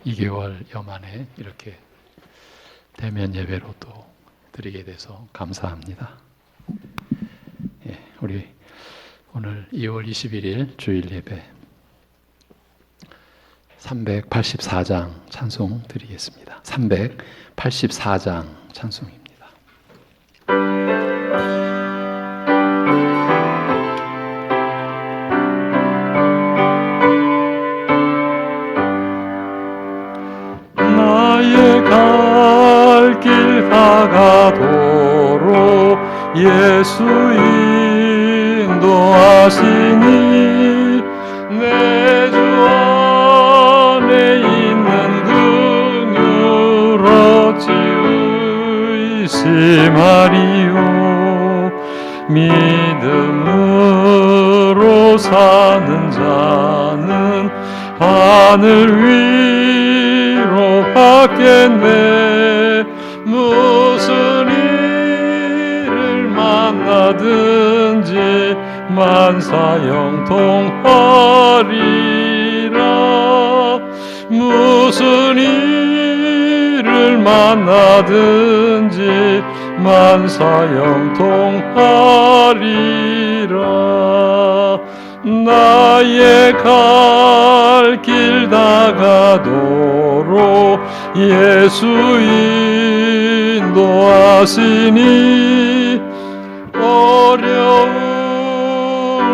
2개월여 만에 이렇게 대면 예배로 또 드리게 돼서 감사합니다. 예, 우리 오늘 2월 21일 주일 예배 384장 찬송 드리겠습니다. 384장 찬송입니다. 나의 갈 길 다가도록 예수 인도하시니 내 주 안에 있는 긍휼 어찌 의심하리요. 믿음으로 사는 자는 하늘 위로 받겠네. 무슨 일을 만나든지 만사형통하리라. 무슨 일을 만나든지 만사형통하리라. 나의 갈 길 다가도록 예수 인도하시니 어려운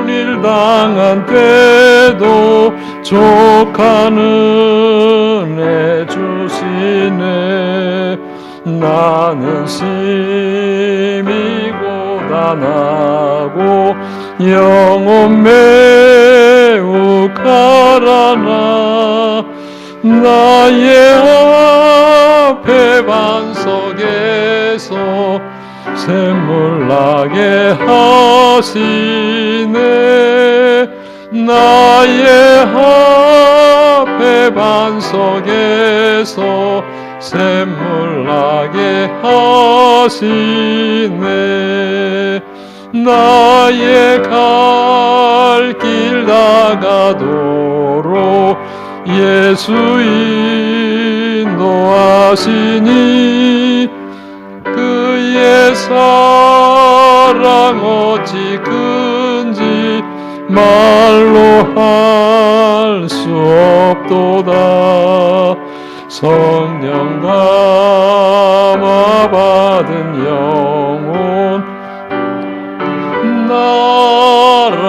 일 당한 때도 족한 은혜 주시네. 나는 심히 고단하고 영혼 매우 가라나. 나의 앞에 반석에서 샘물 나게 하시네. 나의 앞에 반석에서 샘물 나게 하시네. 나의 갈 길 다가도록 예수 인도하시니 그의 사랑 어찌 큰지 말로 할 수 없도다. 성령 감화 받은 영혼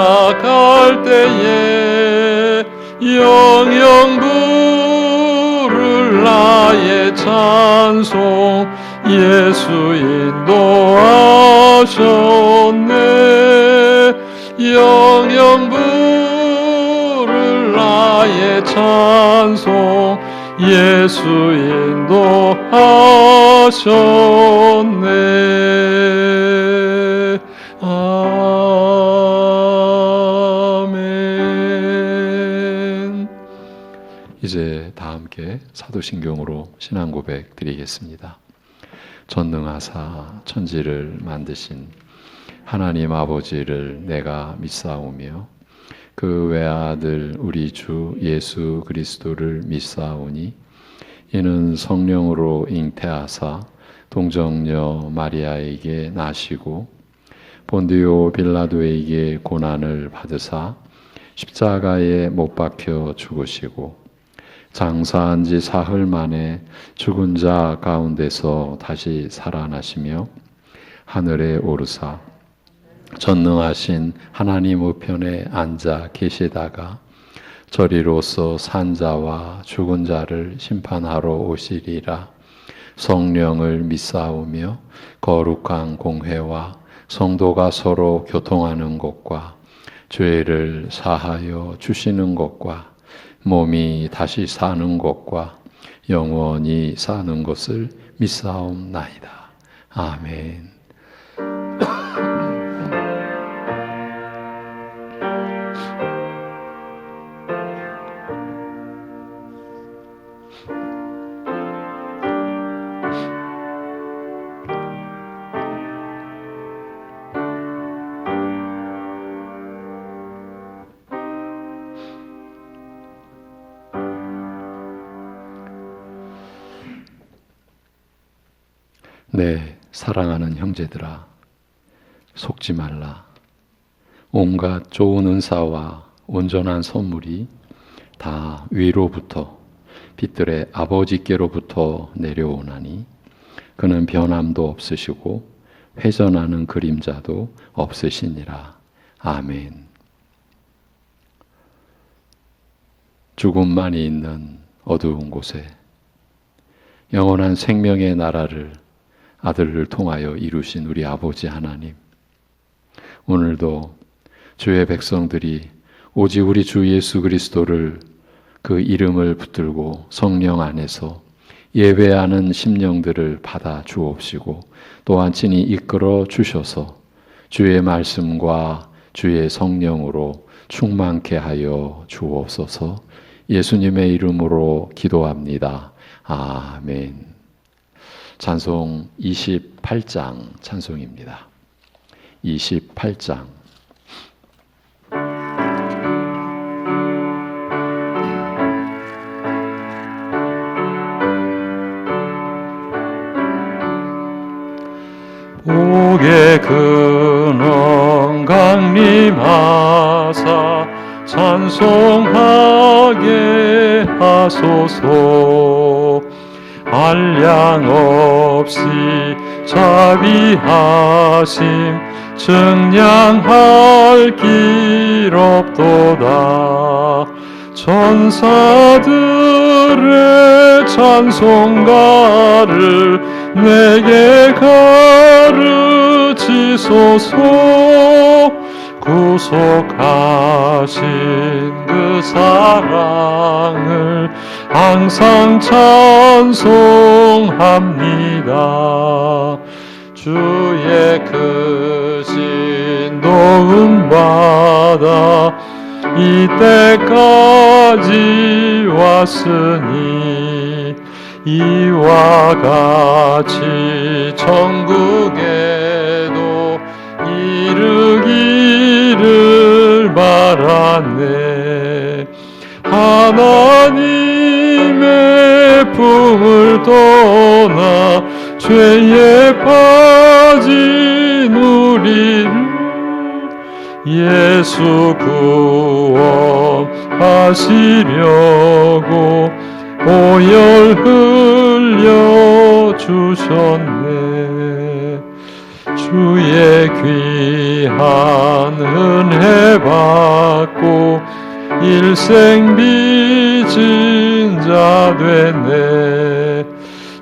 날아갈 때에 영영 부를 나의 찬송 예수 인도하셨네. 영영 부를 나의 찬송 예수 인도하셨네. 아멘. 이제 다 함께 사도신경으로 신앙 고백 드리겠습니다. 전능하사 천지를 만드신 하나님 아버지를 내가 믿사오며 그 외아들 우리 주 예수 그리스도를 믿사오니 이는 성령으로 잉태하사 동정녀 마리아에게 나시고 본디오 빌라도에게 고난을 받으사 십자가에 못 박혀 죽으시고 장사한 지 사흘 만에 죽은 자 가운데서 다시 살아나시며 하늘에 오르사 전능하신 하나님 우편에 앉아 계시다가 저리로서 산 자와 죽은 자를 심판하러 오시리라. 성령을 믿사오며 거룩한 공회와 성도가 서로 교통하는 것과 죄를 사하여 주시는 것과 몸이 다시 사는 것과 영원히 사는 것을 믿사옵나이다. 아멘. 내 사랑하는 형제들아, 속지 말라. 온갖 좋은 은사와 온전한 선물이 다 위로부터 빛들의 아버지께로부터 내려오나니 그는 변함도 없으시고 회전하는 그림자도 없으시니라. 아멘. 죽음만이 있는 어두운 곳에 영원한 생명의 나라를 아들을 통하여 이루신 우리 아버지 하나님, 오늘도 주의 백성들이 오직 우리 주 예수 그리스도를 그 이름을 붙들고 성령 안에서 예배하는 심령들을 받아 주옵시고 또한 친히 이끌어 주셔서 주의 말씀과 주의 성령으로 충만케 하여 주옵소서. 예수님의 이름으로 기도합니다. 아멘. 찬송 28장 찬송입니다. 28장. 복의 근원 강림하사 찬송하게 하소서. 한량 없이 자비하심 증량할 길 없도다. 천사들의 찬송가를 내게 가르치소서. 구속하신 그 사랑을 항상 찬송합니다. 주의 크신 도움 받아 이때까지 왔으니 이와 같이 천국에도 이르기를 바라네. 하나님의 품을 떠나 죄에 빠진 우리를 예수 구원하시려고 보혈 흘려 주셨네. 주의 귀한 은혜 받고 일생 빚진 자 되네.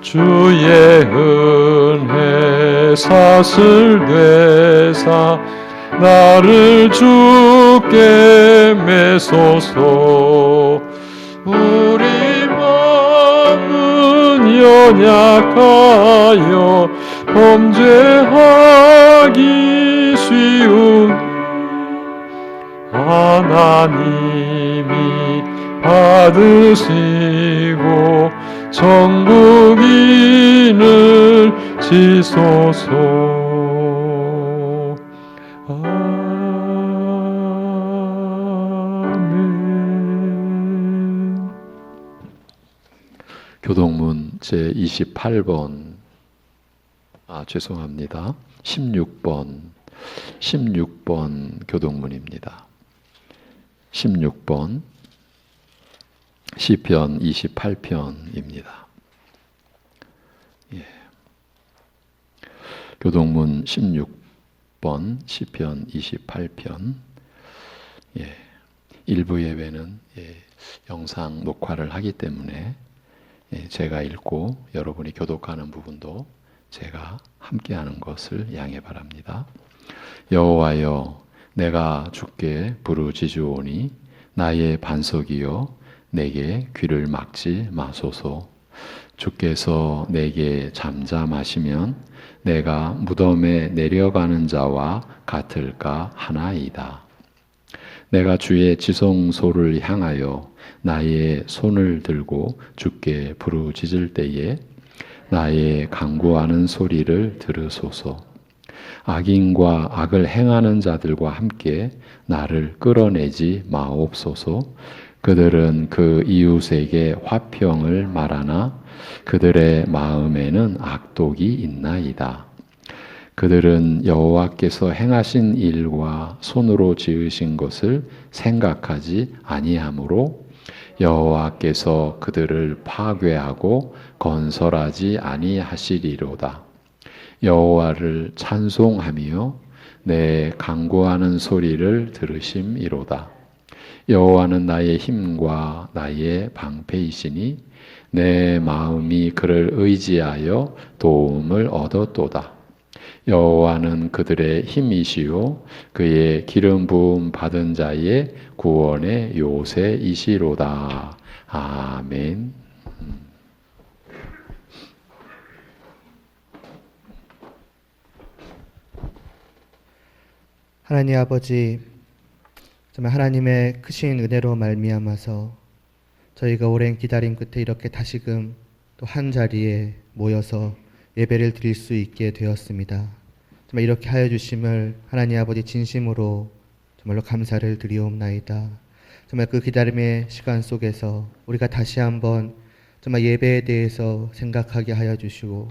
주의 은혜 사슬되사 나를 주께 메소서. 우리 마음은 연약하여 범죄하기 쉬운 하나님이 받으시고 천국인을 지소서. 아멘. 교동문 제28번 죄송합니다. 16번 교동문입니다. 16번 시편 28편입니다. 예. 교동문 16번 시편 28편. 예. 일부 예배는 영상 녹화를 하기 때문에 제가 읽고 여러분이 교독하는 부분도 제가 함께하는 것을 양해 바랍니다. 여호와여, 내가 주께 부르짖으오니 나의 반석이여 내게 귀를 막지 마소서. 주께서 내게 잠잠하시면 내가 무덤에 내려가는 자와 같을까 하나이다. 내가 주의 지성소를 향하여 나의 손을 들고 주께 부르짖을 때에 나의 간구하는 소리를 들으소서. 악인과 악을 행하는 자들과 함께 나를 끌어내지 마옵소서. 그들은 그 이웃에게 화평을 말하나 그들의 마음에는 악독이 있나이다. 그들은 여호와께서 행하신 일과 손으로 지으신 것을 생각하지 아니하므로 여호와께서 그들을 파괴하고 건설하지 아니하시리로다. 여호와를 찬송하며 내 간구하는 소리를 들으심이로다. 여호와는 나의 힘과 나의 방패이시니 내 마음이 그를 의지하여 도움을 얻었도다. 여호와는 그들의 힘이시요 그의 기름 부음 받은 자의 구원의 요새이시로다. 아멘. 하나님 아버지, 정말 하나님의 크신 은혜로 말미암아서 저희가 오랜 기다림 끝에 이렇게 다시금 또 한 자리에 모여서 예배를 드릴 수 있게 되었습니다. 정말 이렇게 하여 주심을 하나님 아버지 진심으로 정말로 감사를 드리옵나이다. 정말 그 기다림의 시간 속에서 우리가 다시 한번 정말 예배에 대해서 생각하게 하여 주시고,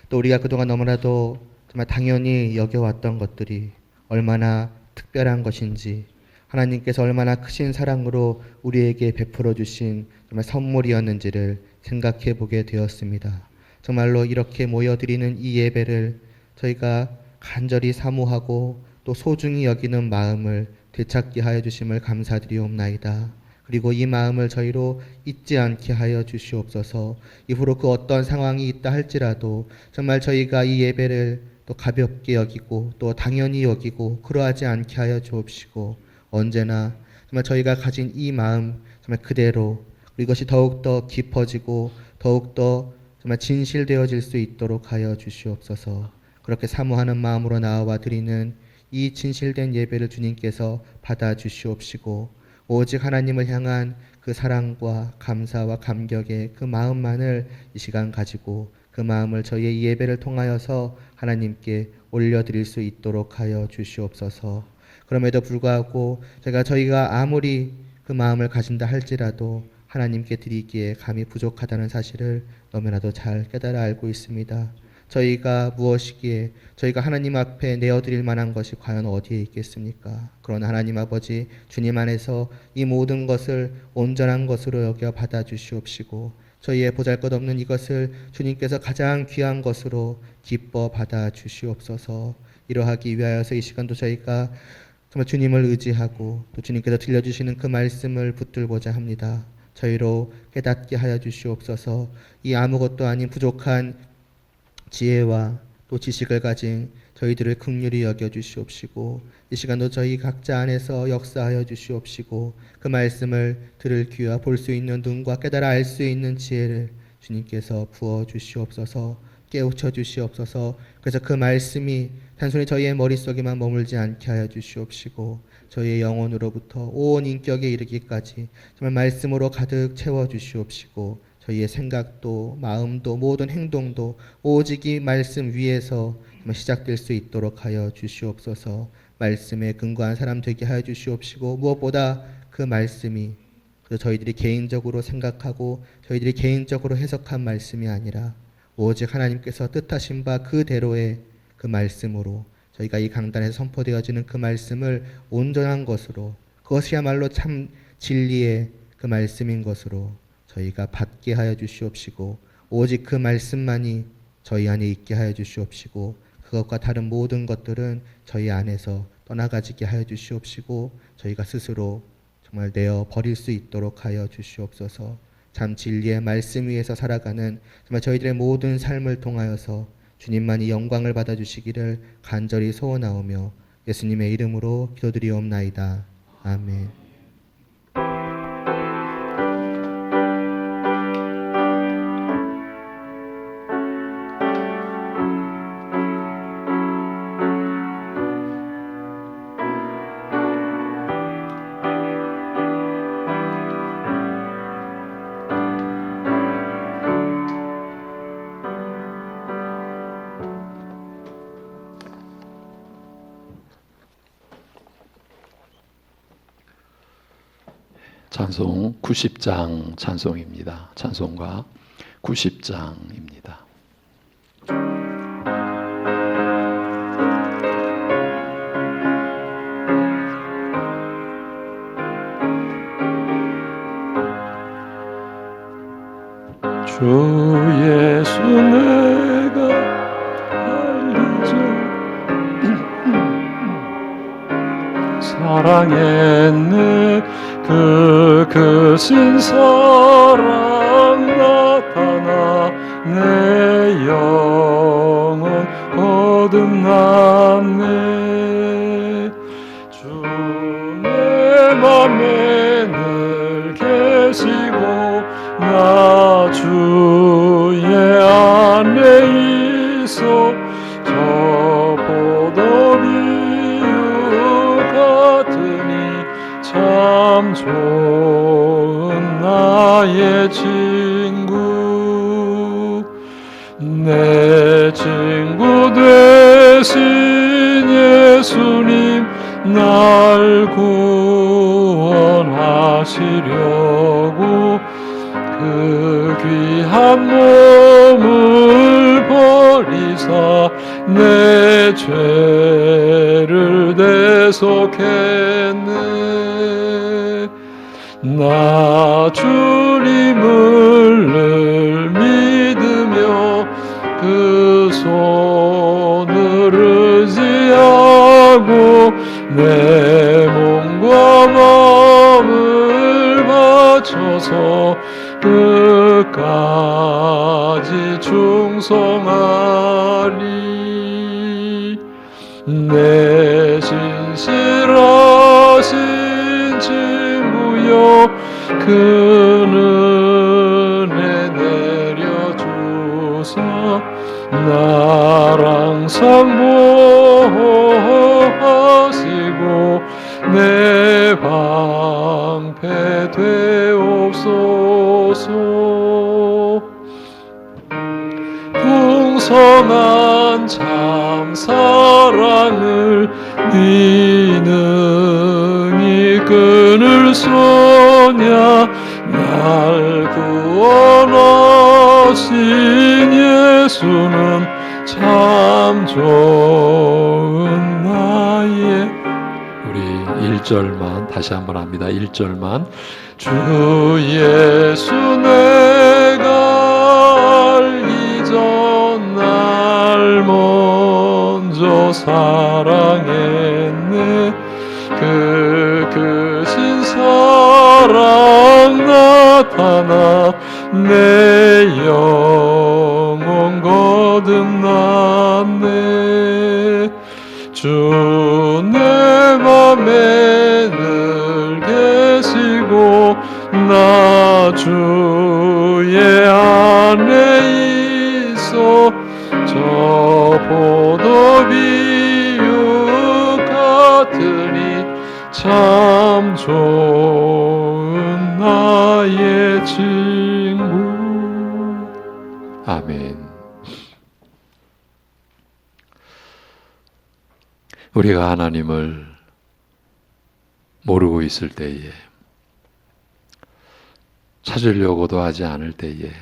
또 우리가 그동안 너무나도 정말 당연히 여겨왔던 것들이 얼마나 특별한 것인지, 하나님께서 얼마나 크신 사랑으로 우리에게 베풀어 주신 정말 선물이었는지를 생각해 보게 되었습니다. 정말로 이렇게 모여드리는 이 예배를 저희가 간절히 사모하고 또 소중히 여기는 마음을 되찾게 하여 주심을 감사드리옵나이다. 그리고 이 마음을 저희로 잊지 않게 하여 주시옵소서. 이후로 그 어떤 상황이 있다 할지라도 정말 저희가 이 예배를 또 가볍게 여기고 또 당연히 여기고 그러하지 않게 하여 주옵시고, 언제나 정말 저희가 가진 이 마음 정말 그대로 이것이 더욱더 깊어지고 더욱더 정말 진실되어질 수 있도록 하여 주시옵소서. 그렇게 사모하는 마음으로 나와 드리는 이 진실된 예배를 주님께서 받아 주시옵시고, 오직 하나님을 향한 그 사랑과 감사와 감격의 그 마음만을 이 시간 가지고 그 마음을 저희의 예배를 통하여서 하나님께 올려드릴 수 있도록 하여 주시옵소서. 그럼에도 불구하고 저희가 아무리 그 마음을 가진다 할지라도 하나님께 드리기에 감히 부족하다는 사실을 너무나도 잘 깨달아 알고 있습니다. 저희가 무엇이기에 저희가 하나님 앞에 내어드릴 만한 것이 과연 어디에 있겠습니까? 그러나 하나님 아버지, 주님 안에서 이 모든 것을 온전한 것으로 여겨 받아주시옵시고, 저희의 보잘것없는 이것을 주님께서 가장 귀한 것으로 기뻐 받아주시옵소서. 이러하기 위하여서 이 시간도 저희가 정말 주님을 의지하고 또 주님께서 들려주시는 그 말씀을 붙들고자 합니다. 저희로 깨닫게 하여 주시옵소서. 이 아무것도 아닌 부족한 지혜와 또 지식을 가진 저희들을 긍휼히 여겨 주시옵시고, 이 시간도 저희 각자 안에서 역사하여 주시옵시고, 그 말씀을 들을 귀와 볼 수 있는 눈과 깨달아 알 수 있는 지혜를 주님께서 부어 주시옵소서. 깨우쳐 주시옵소서. 그래서 그 말씀이 단순히 저희의 머릿속에만 머물지 않게 하여 주시옵시고, 저희의 영혼으로부터 온 인격에 이르기까지 정말 말씀으로 가득 채워 주시옵시고, 저희의 생각도 마음도 모든 행동도 오직 이 말씀 위에서 시작될 수 있도록 하여 주시옵소서. 말씀에 근거한 사람 되게 하여 주시옵시고, 무엇보다 그 말씀이 저희들이 개인적으로 생각하고 저희들이 개인적으로 해석한 말씀이 아니라 오직 하나님께서 뜻하신 바 그대로의 그 말씀으로 저희가 이 강단에서 선포되어지는 그 말씀을 온전한 것으로, 그것이야말로 참 진리의 그 말씀인 것으로 저희가 받게 하여 주시옵시고, 오직 그 말씀만이 저희 안에 있게 하여 주시옵시고, 그것과 다른 모든 것들은 저희 안에서 떠나가지게 하여 주시옵시고, 저희가 스스로 정말 내어 버릴 수 있도록 하여 주시옵소서. 참 진리의 말씀 위에서 살아가는 정말 저희들의 모든 삶을 통하여서 주님만이 영광을 받아주시기를 간절히 소원하오며 예수님의 이름으로 기도드리옵나이다. 아멘. 찬송 90장 찬송입니다. 찬송가 90장입니다. 주 예수 내가 알리죠. 사랑했네 그 크신 사랑 나타나 내 영혼 거듭났네. 주 내 맘에 늘 계시고 나 주의 안에 있어 저 포도비유 같으니 참 좋은 나의 친구. 내 친구 되신 예수님 날 구원하시려고 그 귀한 몸을 버리사 내 죄를 대속했네. 나 주님을 늘 믿으며 그 손을 의지하고 내 몸과 마음을 바쳐서 끝까지 충성하리. 내 신실하신 친구여 그 은혜 내려주사 나랑 상보하시고 내 방패 되옵소서. 풍성한 참 사랑을 네 능히 끊을 소냐. 날 구원하신 예수는 참 좋은 나의. 우리 1절만 다시 한번 합니다. 1절만. 주 예수 내가 알기 전 날 먼저 사랑했네. 그 크신 사랑 나타나 내 영혼 거듭났네. 주 내 맘에 늘 계시고 나 주의 안에 있어 저 포도비유 같으니 참 좋은 나의 친구. 아멘. 우리가 하나님을 모르고 있을 때에, 찾으려고도 하지 않을 때에,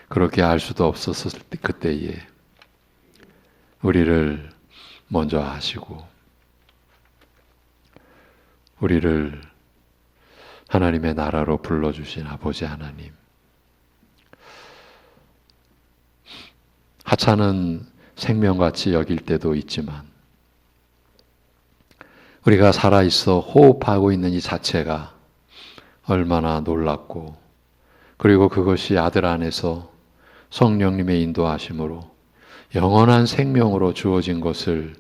그렇게 알 수도 없었을 그때에 우리를 먼저 아시고 우리를 하나님의 나라로 불러주신 아버지 하나님, 하찮은 생명같이 여길 때도 있지만 우리가 살아있어 호흡하고 있는 이 자체가 얼마나 놀랍고, 그리고 그것이 아들 안에서 성령님의 인도하심으로 영원한 생명으로 주어진 것을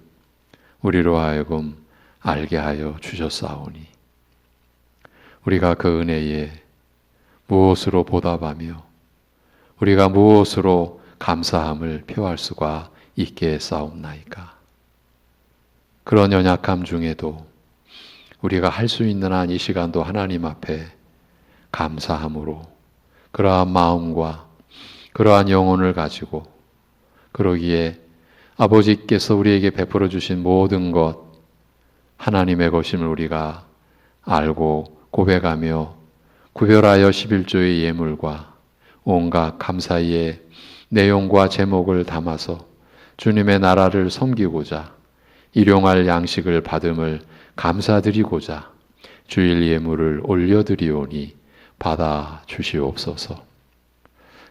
우리로 하여금 알게 하여 주셨사오니 우리가 그 은혜에 무엇으로 보답하며 우리가 무엇으로 감사함을 표할 수가 있게 싸움나이까. 그런 연약함 중에도 우리가 할 수 있는 한 이 시간도 하나님 앞에 감사함으로 그러한 마음과 그러한 영혼을 가지고, 그러기에 아버지께서 우리에게 베풀어 주신 모든 것 하나님의 것임을 우리가 알고 고백하며 구별하여 11조의 예물과 온갖 감사의 내용과 제목을 담아서 주님의 나라를 섬기고자 일용할 양식을 받음을 감사드리고자 주일 예물을 올려드리오니 받아 주시옵소서.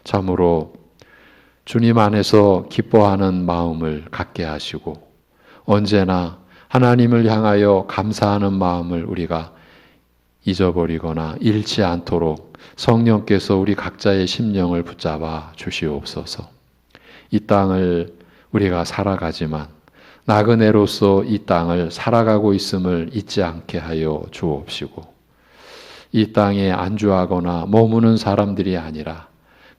참으로 주님 안에서 기뻐하는 마음을 갖게 하시고 언제나 하나님을 향하여 감사하는 마음을 우리가 잊어버리거나 잃지 않도록 성령께서 우리 각자의 심령을 붙잡아 주시옵소서. 이 땅을 우리가 살아가지만 나그네로서 이 땅을 살아가고 있음을 잊지 않게 하여 주옵시고 이 땅에 안주하거나 머무는 사람들이 아니라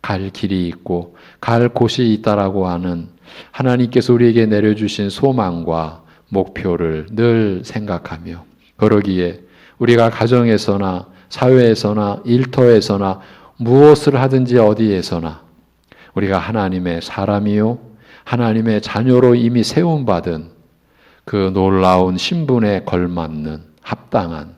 갈 길이 있고 갈 곳이 있다라고 하는 하나님께서 우리에게 내려주신 소망과 목표를 늘 생각하며 그러기에 우리가 가정에서나 사회에서나 일터에서나 무엇을 하든지 어디에서나 우리가 하나님의 사람이요 하나님의 자녀로 이미 세움받은 그 놀라운 신분에 걸맞는 합당한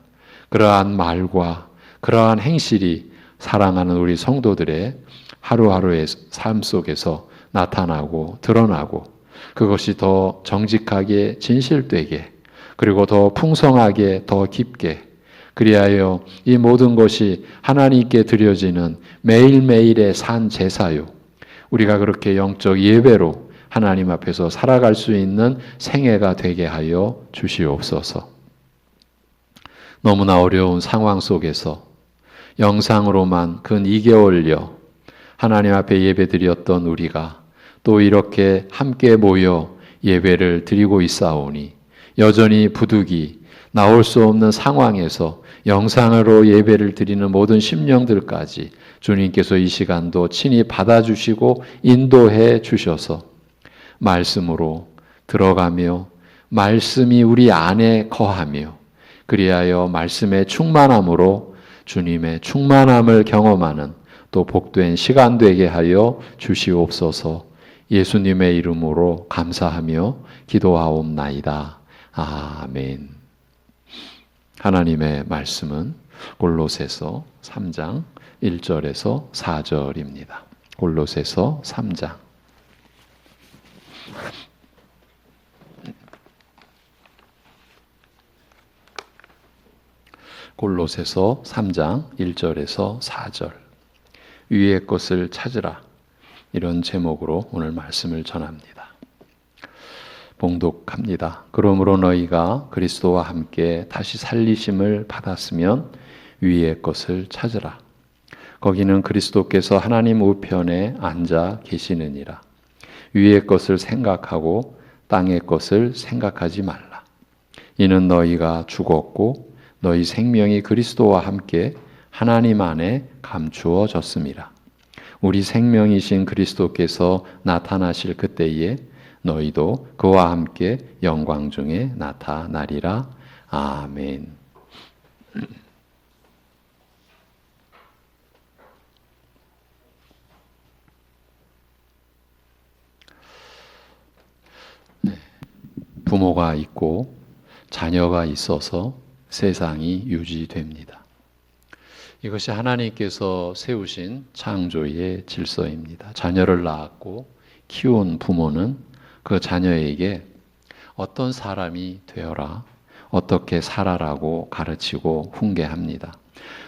그러한 말과 그러한 행실이 사랑하는 우리 성도들의 하루하루의 삶 속에서 나타나고 드러나고 그것이 더 정직하게 진실되게 그리고 더 풍성하게 더 깊게 그리하여 이 모든 것이 하나님께 드려지는 매일매일의 산 제사요 우리가 그렇게 영적 예배로 하나님 앞에서 살아갈 수 있는 생애가 되게 하여 주시옵소서. 너무나 어려운 상황 속에서 영상으로만 근 2개월여 하나님 앞에 예배드렸던 우리가 또 이렇게 함께 모여 예배를 드리고 있사오니 여전히 부득이 나올 수 없는 상황에서 영상으로 예배를 드리는 모든 심령들까지 주님께서 이 시간도 친히 받아주시고 인도해 주셔서 말씀으로 들어가며 말씀이 우리 안에 거하며 그리하여 말씀의 충만함으로 주님의 충만함을 경험하는 또 복된 시간 되게 하여 주시옵소서. 예수님의 이름으로 감사하며 기도하옵나이다. 아멘. 하나님의 말씀은 골로새서 3장 1절에서 4절입니다. 골로새서 3장 골로새서 3장 1절에서 4절 위의 것을 찾으라 이런 제목으로 오늘 말씀을 전합니다. 봉독합니다. 그러므로 너희가 그리스도와 함께 다시 살리심을 받았으면 위의 것을 찾으라. 거기는 그리스도께서 하나님 우편에 앉아 계시느니라. 위의 것을 생각하고 땅의 것을 생각하지 말라. 이는 너희가 죽었고 너희 생명이 그리스도와 함께 하나님 안에 감추어졌음이라. 우리 생명이신 그리스도께서 나타나실 그때에 너희도 그와 함께 영광 중에 나타나리라. 아멘. 부모가 있고 자녀가 있어서 세상이 유지됩니다. 이것이 하나님께서 세우신 창조의 질서입니다. 자녀를 낳았고 키운 부모는 그 자녀에게 어떤 사람이 되어라, 어떻게 살아라고 가르치고 훈계합니다.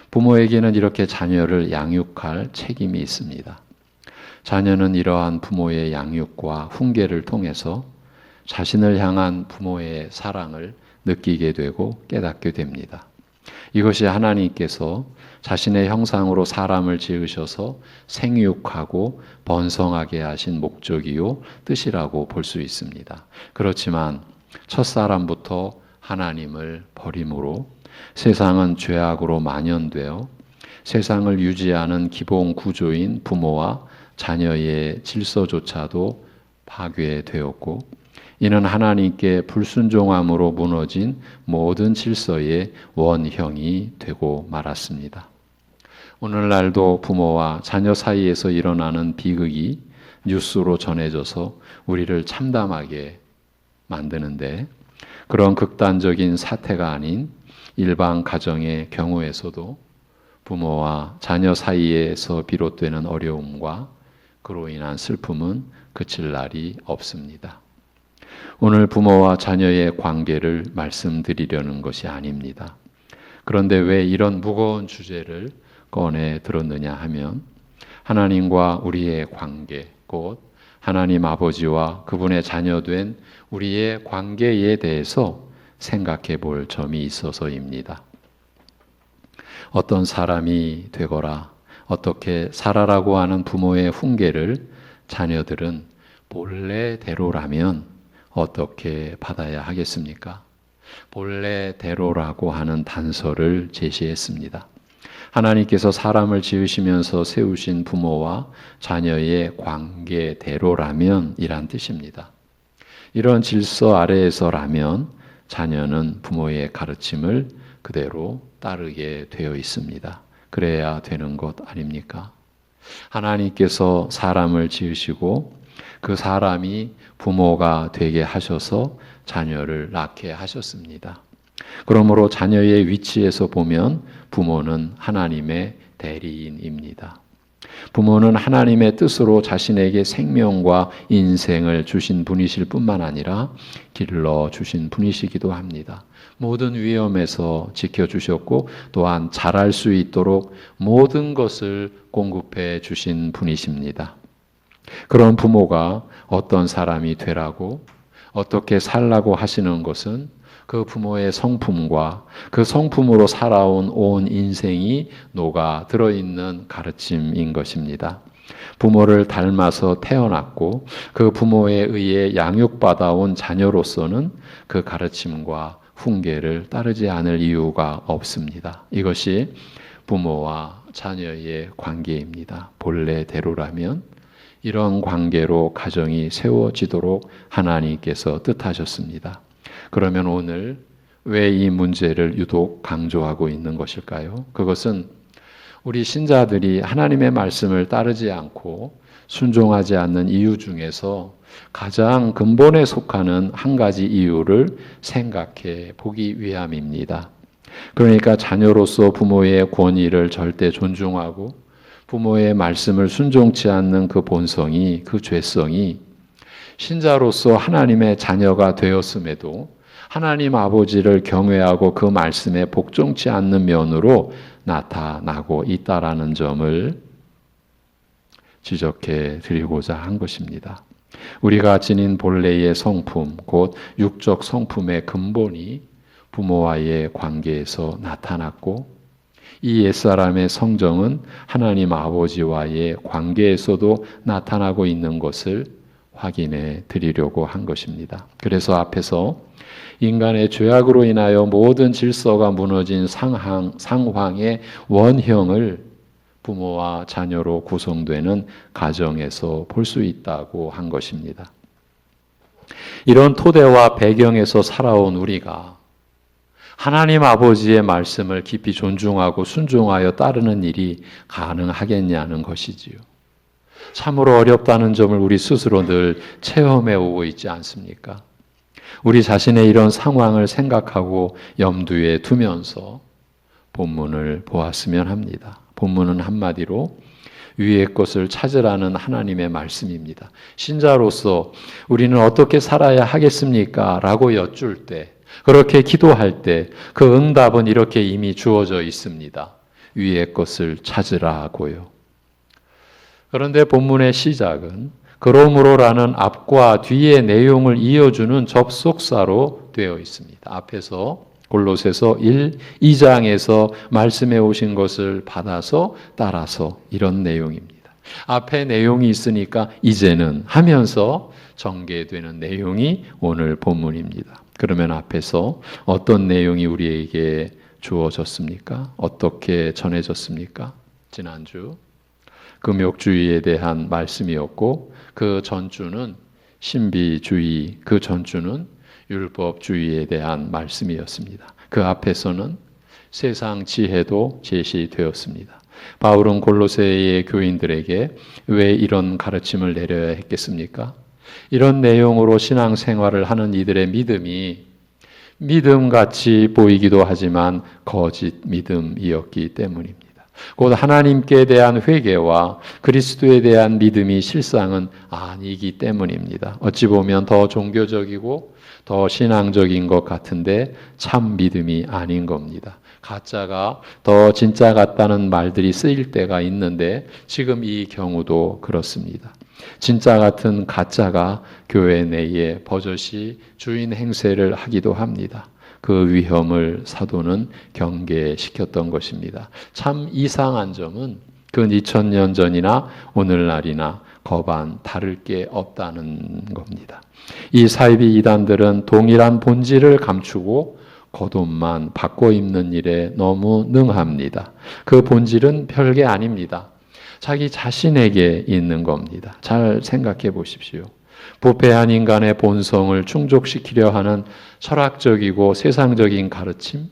부모에게는 이렇게 자녀를 양육할 책임이 있습니다. 자녀는 이러한 부모의 양육과 훈계를 통해서 자신을 향한 부모의 사랑을 느끼게 되고 깨닫게 됩니다. 이것이 하나님께서 자신의 형상으로 사람을 지으셔서 생육하고 번성하게 하신 목적이요 뜻이라고 볼 수 있습니다. 그렇지만 첫사람부터 하나님을 버림으로 세상은 죄악으로 만연되어 세상을 유지하는 기본 구조인 부모와 자녀의 질서조차도 파괴되었고 이는 하나님께 불순종함으로 무너진 모든 질서의 원형이 되고 말았습니다. 오늘날도 부모와 자녀 사이에서 일어나는 비극이 뉴스로 전해져서 우리를 참담하게 만드는데 그런 극단적인 사태가 아닌 일반 가정의 경우에서도 부모와 자녀 사이에서 비롯되는 어려움과 그로 인한 슬픔은 그칠 날이 없습니다. 오늘 부모와 자녀의 관계를 말씀드리려는 것이 아닙니다. 그런데 왜 이런 무거운 주제를 꺼내 들었느냐 하면 하나님과 우리의 관계, 곧 하나님 아버지와 그분의 자녀된 우리의 관계에 대해서 생각해 볼 점이 있어서입니다. 어떤 사람이 되거라, 어떻게 살아라고 하는 부모의 훈계를 자녀들은 본래대로라면 어떻게 받아야 하겠습니까? 본래대로라고 하는 단서를 제시했습니다. 하나님께서 사람을 지으시면서 세우신 부모와 자녀의 관계대로라면 이란 뜻입니다. 이런 질서 아래에서라면 자녀는 부모의 가르침을 그대로 따르게 되어 있습니다. 그래야 되는 것 아닙니까? 하나님께서 사람을 지으시고 그 사람이 부모가 되게 하셔서 자녀를 낳게 하셨습니다. 그러므로 자녀의 위치에서 보면 부모는 하나님의 대리인입니다. 부모는 하나님의 뜻으로 자신에게 생명과 인생을 주신 분이실 뿐만 아니라 길러 주신 분이시기도 합니다. 모든 위험에서 지켜주셨고 또한 잘할 수 있도록 모든 것을 공급해 주신 분이십니다. 그런 부모가 어떤 사람이 되라고 어떻게 살라고 하시는 것은 그 부모의 성품과 그 성품으로 살아온 온 인생이 녹아 들어있는 가르침인 것입니다. 부모를 닮아서 태어났고 그 부모에 의해 양육받아온 자녀로서는 그 가르침과 훈계를 따르지 않을 이유가 없습니다. 이것이 부모와 자녀의 관계입니다. 본래대로라면 이런 관계로 가정이 세워지도록 하나님께서 뜻하셨습니다. 그러면 오늘 왜 이 문제를 유독 강조하고 있는 것일까요? 그것은 우리 신자들이 하나님의 말씀을 따르지 않고 순종하지 않는 이유 중에서 가장 근본에 속하는 한 가지 이유를 생각해 보기 위함입니다. 그러니까 자녀로서 부모의 권위를 절대 존중하고 부모의 말씀을 순종치 않는 그 본성이, 그 죄성이 신자로서 하나님의 자녀가 되었음에도 하나님 아버지를 경외하고 그 말씀에 복종치 않는 면으로 나타나고 있다라는 점을 지적해 드리고자 한 것입니다. 우리가 지닌 본래의 성품, 곧 육적 성품의 근본이 부모와의 관계에서 나타났고 이 옛사람의 성정은 하나님 아버지와의 관계에서도 나타나고 있는 것을 확인해 드리려고 한 것입니다. 그래서 앞에서 인간의 죄악으로 인하여 모든 질서가 무너진 상황의 원형을 부모와 자녀로 구성되는 가정에서 볼 수 있다고 한 것입니다. 이런 토대와 배경에서 살아온 우리가 하나님 아버지의 말씀을 깊이 존중하고 순종하여 따르는 일이 가능하겠냐는 것이지요. 참으로 어렵다는 점을 우리 스스로 늘 체험해 오고 있지 않습니까? 우리 자신의 이런 상황을 생각하고 염두에 두면서 본문을 보았으면 합니다. 본문은 한마디로 위의 것을 찾으라는 하나님의 말씀입니다. 신자로서 우리는 어떻게 살아야 하겠습니까? 라고 여쭐 때, 그렇게 기도할 때 그 응답은 이렇게 이미 주어져 있습니다. 위의 것을 찾으라고요. 그런데 본문의 시작은 그러므로라는 앞과 뒤의 내용을 이어주는 접속사로 되어 있습니다. 앞에서 골로새서 1, 2장에서 말씀해 오신 것을 받아서 따라서 이런 내용입니다. 앞에 내용이 있으니까 이제는 하면서 전개되는 내용이 오늘 본문입니다. 그러면 앞에서 어떤 내용이 우리에게 주어졌습니까? 어떻게 전해졌습니까? 지난주 금욕주의에 대한 말씀이었고 그 전주는 신비주의, 그 전주는 율법주의에 대한 말씀이었습니다. 그 앞에서는 세상 지혜도 제시되었습니다. 바울은 골로새의 교인들에게 왜 이런 가르침을 내려야 했겠습니까? 이런 내용으로 신앙생활을 하는 이들의 믿음이 믿음같이 보이기도 하지만 거짓 믿음이었기 때문입니다. 곧 하나님께 대한 회개와 그리스도에 대한 믿음이 실상은 아니기 때문입니다. 어찌 보면 더 종교적이고 더 신앙적인 것 같은데 참 믿음이 아닌 겁니다. 가짜가 더 진짜 같다는 말들이 쓰일 때가 있는데 지금 이 경우도 그렇습니다. 진짜 같은 가짜가 교회 내에 버젓이 주인 행세를 하기도 합니다. 그 위험을 사도는 경계시켰던 것입니다. 참 이상한 점은 그 2000년 전이나 오늘날이나 거반 다를 게 없다는 겁니다. 이 사이비 이단들은 동일한 본질을 감추고 겉옷만 바꿔 입는 일에 너무 능합니다. 그 본질은 별게 아닙니다. 자기 자신에게 있는 겁니다. 잘 생각해 보십시오. 부패한 인간의 본성을 충족시키려 하는 철학적이고 세상적인 가르침,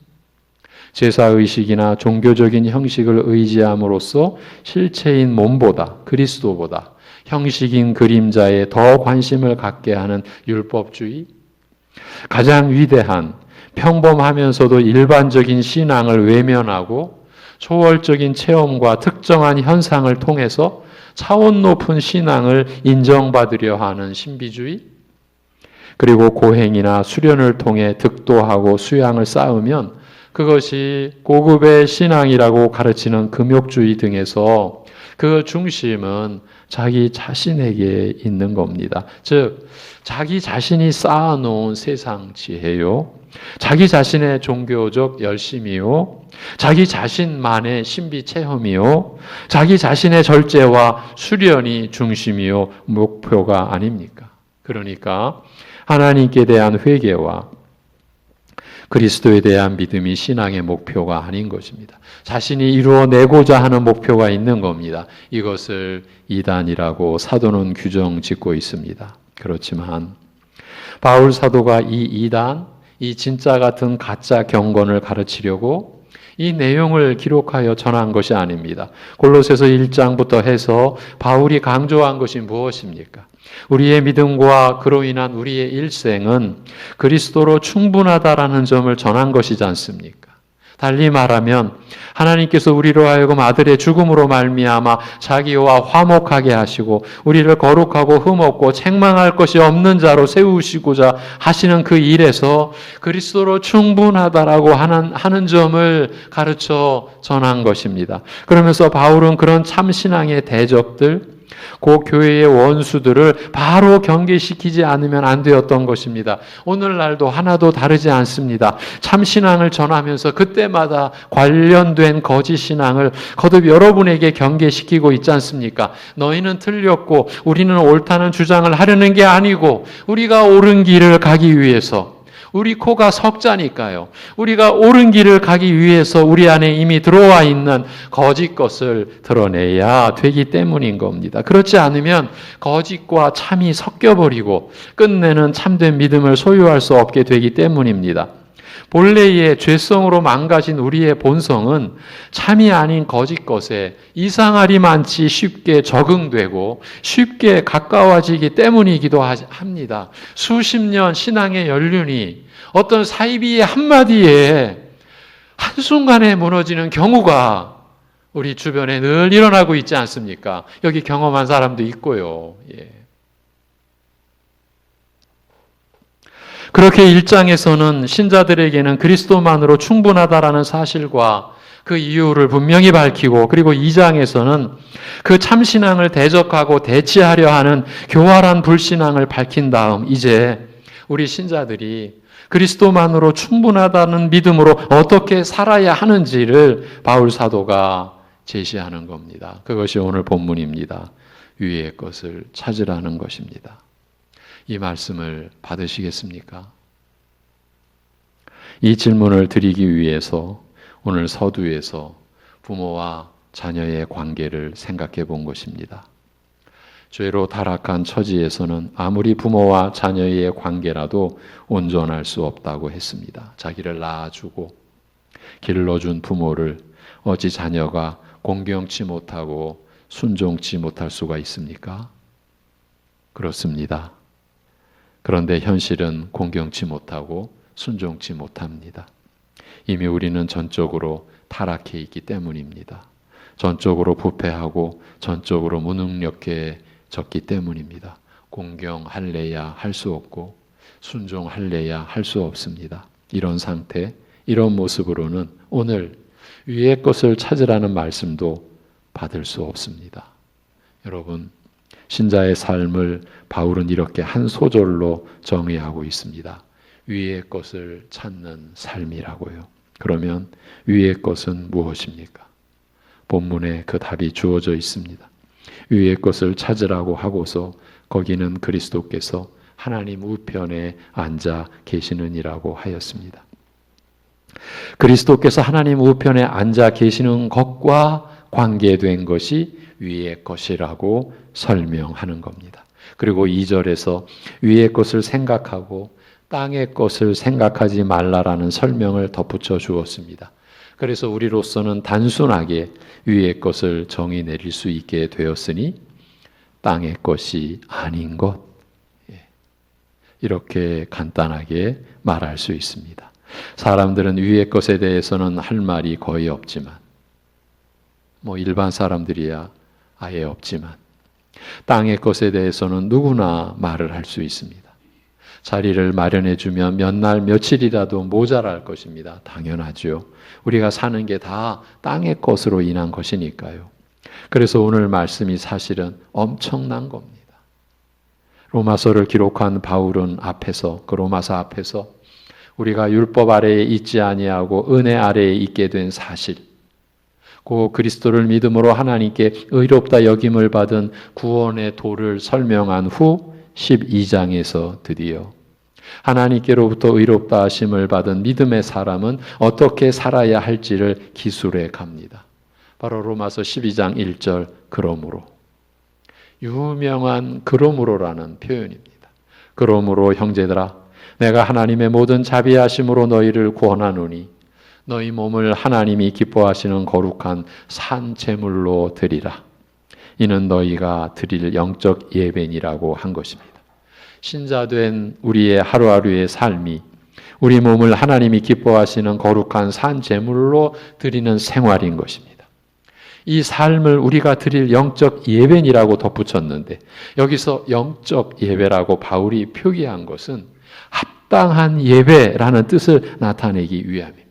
제사의식이나 종교적인 형식을 의지함으로써 실체인 몸보다 그리스도보다 형식인 그림자에 더 관심을 갖게 하는 율법주의, 가장 위대한 평범하면서도 일반적인 신앙을 외면하고 초월적인 체험과 특정한 현상을 통해서 차원 높은 신앙을 인정받으려 하는 신비주의, 그리고 고행이나 수련을 통해 득도하고 수양을 쌓으면 그것이 고급의 신앙이라고 가르치는 금욕주의 등에서 그 중심은 자기 자신에게 있는 겁니다. 즉, 자기 자신이 쌓아놓은 세상 지혜요, 자기 자신의 종교적 열심이요, 자기 자신만의 신비 체험이요, 자기 자신의 절제와 수련이 중심이요, 목표가 아닙니까? 그러니까 하나님께 대한 회개와 그리스도에 대한 믿음이 신앙의 목표가 아닌 것입니다. 자신이 이루어내고자 하는 목표가 있는 겁니다. 이것을 이단이라고 사도는 규정 짓고 있습니다. 그렇지만 바울 사도가 이 이단, 이 진짜 같은 가짜 경건을 가르치려고 이 내용을 기록하여 전한 것이 아닙니다. 골로새서 1장부터 해서 바울이 강조한 것이 무엇입니까? 우리의 믿음과 그로 인한 우리의 일생은 그리스도로 충분하다라는 점을 전한 것이지 않습니까? 달리 말하면 하나님께서 우리로 하여금 아들의 죽음으로 말미암아 자기와 화목하게 하시고 우리를 거룩하고 흠없고 책망할 것이 없는 자로 세우시고자 하시는 그 일에서 그리스도로 충분하다라고 하는 점을 가르쳐 전한 것입니다. 그러면서 바울은 그런 참신앙의 대적들, 그 교회의 원수들을 바로 경계시키지 않으면 안 되었던 것입니다. 오늘날도 하나도 다르지 않습니다. 참신앙을 전하면서 그때마다 관련된 거짓 신앙을 거듭 여러분에게 경계시키고 있지 않습니까? 너희는 틀렸고 우리는 옳다는 주장을 하려는 게 아니고 우리가 옳은 길을 가기 위해서, 우리 코가 석자니까요. 우리가 옳은 길을 가기 위해서 우리 안에 이미 들어와 있는 거짓 것을 드러내야 되기 때문인 겁니다. 그렇지 않으면 거짓과 참이 섞여버리고 끝내는 참된 믿음을 소유할 수 없게 되기 때문입니다. 본래의 죄성으로 망가진 우리의 본성은 참이 아닌 거짓 것에 이상하리만치 쉽게 적응되고 쉽게 가까워지기 때문이기도 합니다. 수십 년 신앙의 연륜이 어떤 사이비의 한마디에 한순간에 무너지는 경우가 우리 주변에 늘 일어나고 있지 않습니까? 여기 경험한 사람도 있고요. 예. 그렇게 1장에서는 신자들에게는 그리스도만으로 충분하다라는 사실과 그 이유를 분명히 밝히고, 그리고 2장에서는 그 참신앙을 대적하고 대치하려 하는 교활한 불신앙을 밝힌 다음 이제 우리 신자들이 그리스도만으로 충분하다는 믿음으로 어떻게 살아야 하는지를 바울 사도가 제시하는 겁니다. 그것이 오늘 본문입니다. 위의 것을 찾으라는 것입니다. 이 말씀을 받으시겠습니까? 이 질문을 드리기 위해서 오늘 서두에서 부모와 자녀의 관계를 생각해 본 것입니다. 죄로 타락한 처지에서는 아무리 부모와 자녀의 관계라도 온전할 수 없다고 했습니다. 자기를 낳아주고 길러준 부모를 어찌 자녀가 공경치 못하고 순종치 못할 수가 있습니까? 그렇습니다. 그런데 현실은 공경치 못하고 순종치 못합니다. 이미 우리는 전적으로 타락해 있기 때문입니다. 전적으로 부패하고 전적으로 무능력해졌기 때문입니다. 공경할래야 할 수 없고 순종할래야 할 수 없습니다. 이런 상태, 이런 모습으로는 오늘 위의 것을 찾으라는 말씀도 받을 수 없습니다. 여러분, 신자의 삶을 바울은 이렇게 한 소절로 정의하고 있습니다. 위의 것을 찾는 삶이라고요. 그러면 위의 것은 무엇입니까? 본문에 그 답이 주어져 있습니다. 위의 것을 찾으라고 하고서 거기는 그리스도께서 하나님 우편에 앉아 계시느니라고 하였습니다. 그리스도께서 하나님 우편에 앉아 계시는 것과 관계된 것이 위의 것이라고 설명하는 겁니다. 그리고 2절에서 위의 것을 생각하고 땅의 것을 생각하지 말라라는 설명을 덧붙여 주었습니다. 그래서 우리로서는 단순하게 위의 것을 정의 내릴 수 있게 되었으니 땅의 것이 아닌 것, 이렇게 간단하게 말할 수 있습니다. 사람들은 위의 것에 대해서는 할 말이 거의 없지만, 일반 사람들이야 아예 없지만, 땅의 것에 대해서는 누구나 말을 할 수 있습니다. 자리를 마련해 주면 몇 날 며칠이라도 모자랄 것입니다. 당연하죠. 우리가 사는 게 다 땅의 것으로 인한 것이니까요. 그래서 오늘 말씀이 사실은 엄청난 겁니다. 로마서를 기록한 바울은 그 로마서 앞에서 우리가 율법 아래에 있지 아니하고 은혜 아래에 있게 된 사실, 그 그리스도를 믿음으로 하나님께 의롭다 여김을 받은 구원의 도를 설명한 후 12장에서 드디어 하나님께로부터 의롭다 하심을 받은 믿음의 사람은 어떻게 살아야 할지를 기술해 갑니다. 바로 로마서 12장 1절 그러므로, 유명한 그러므로라는 표현입니다. 그러므로 형제들아, 내가 하나님의 모든 자비하심으로 너희를 구원하노니 너희 몸을 하나님이 기뻐하시는 거룩한 산 제물로 드리라. 이는 너희가 드릴 영적 예배니라고 한 것입니다. 신자된 우리의 하루하루의 삶이 우리 몸을 하나님이 기뻐하시는 거룩한 산 제물로 드리는 생활인 것입니다. 이 삶을 우리가 드릴 영적 예배니라고 덧붙였는데, 여기서 영적 예배라고 바울이 표기한 것은 합당한 예배라는 뜻을 나타내기 위함입니다.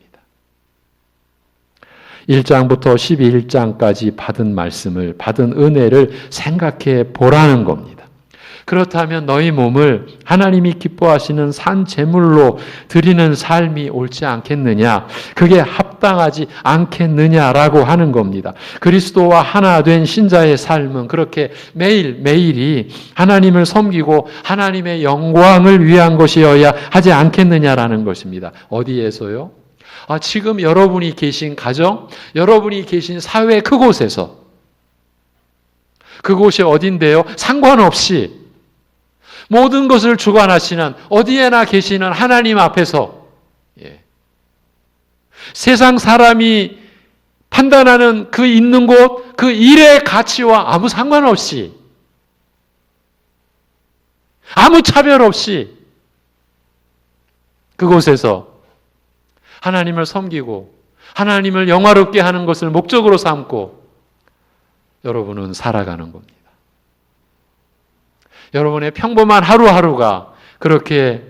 1장부터 11장까지 받은 말씀을, 받은 은혜를 생각해 보라는 겁니다. 그렇다면 너희 몸을 하나님이 기뻐하시는 산 제물로 드리는 삶이 옳지 않겠느냐? 그게 합당하지 않겠느냐라고 하는 겁니다. 그리스도와 하나 된 신자의 삶은 그렇게 매일매일이 하나님을 섬기고 하나님의 영광을 위한 것이어야 하지 않겠느냐라는 것입니다. 어디에서요? 지금 여러분이 계신 가정, 여러분이 계신 사회 그곳에서, 그곳이 어딘데요? 상관없이 모든 것을 주관하시는 어디에나 계시는 하나님 앞에서, 세상 사람이 판단하는 그 있는 곳, 그 일의 가치와 아무 상관없이, 아무 차별 없이 그곳에서 하나님을 섬기고 하나님을 영화롭게 하는 것을 목적으로 삼고 여러분은 살아가는 겁니다. 여러분의 평범한 하루하루가 그렇게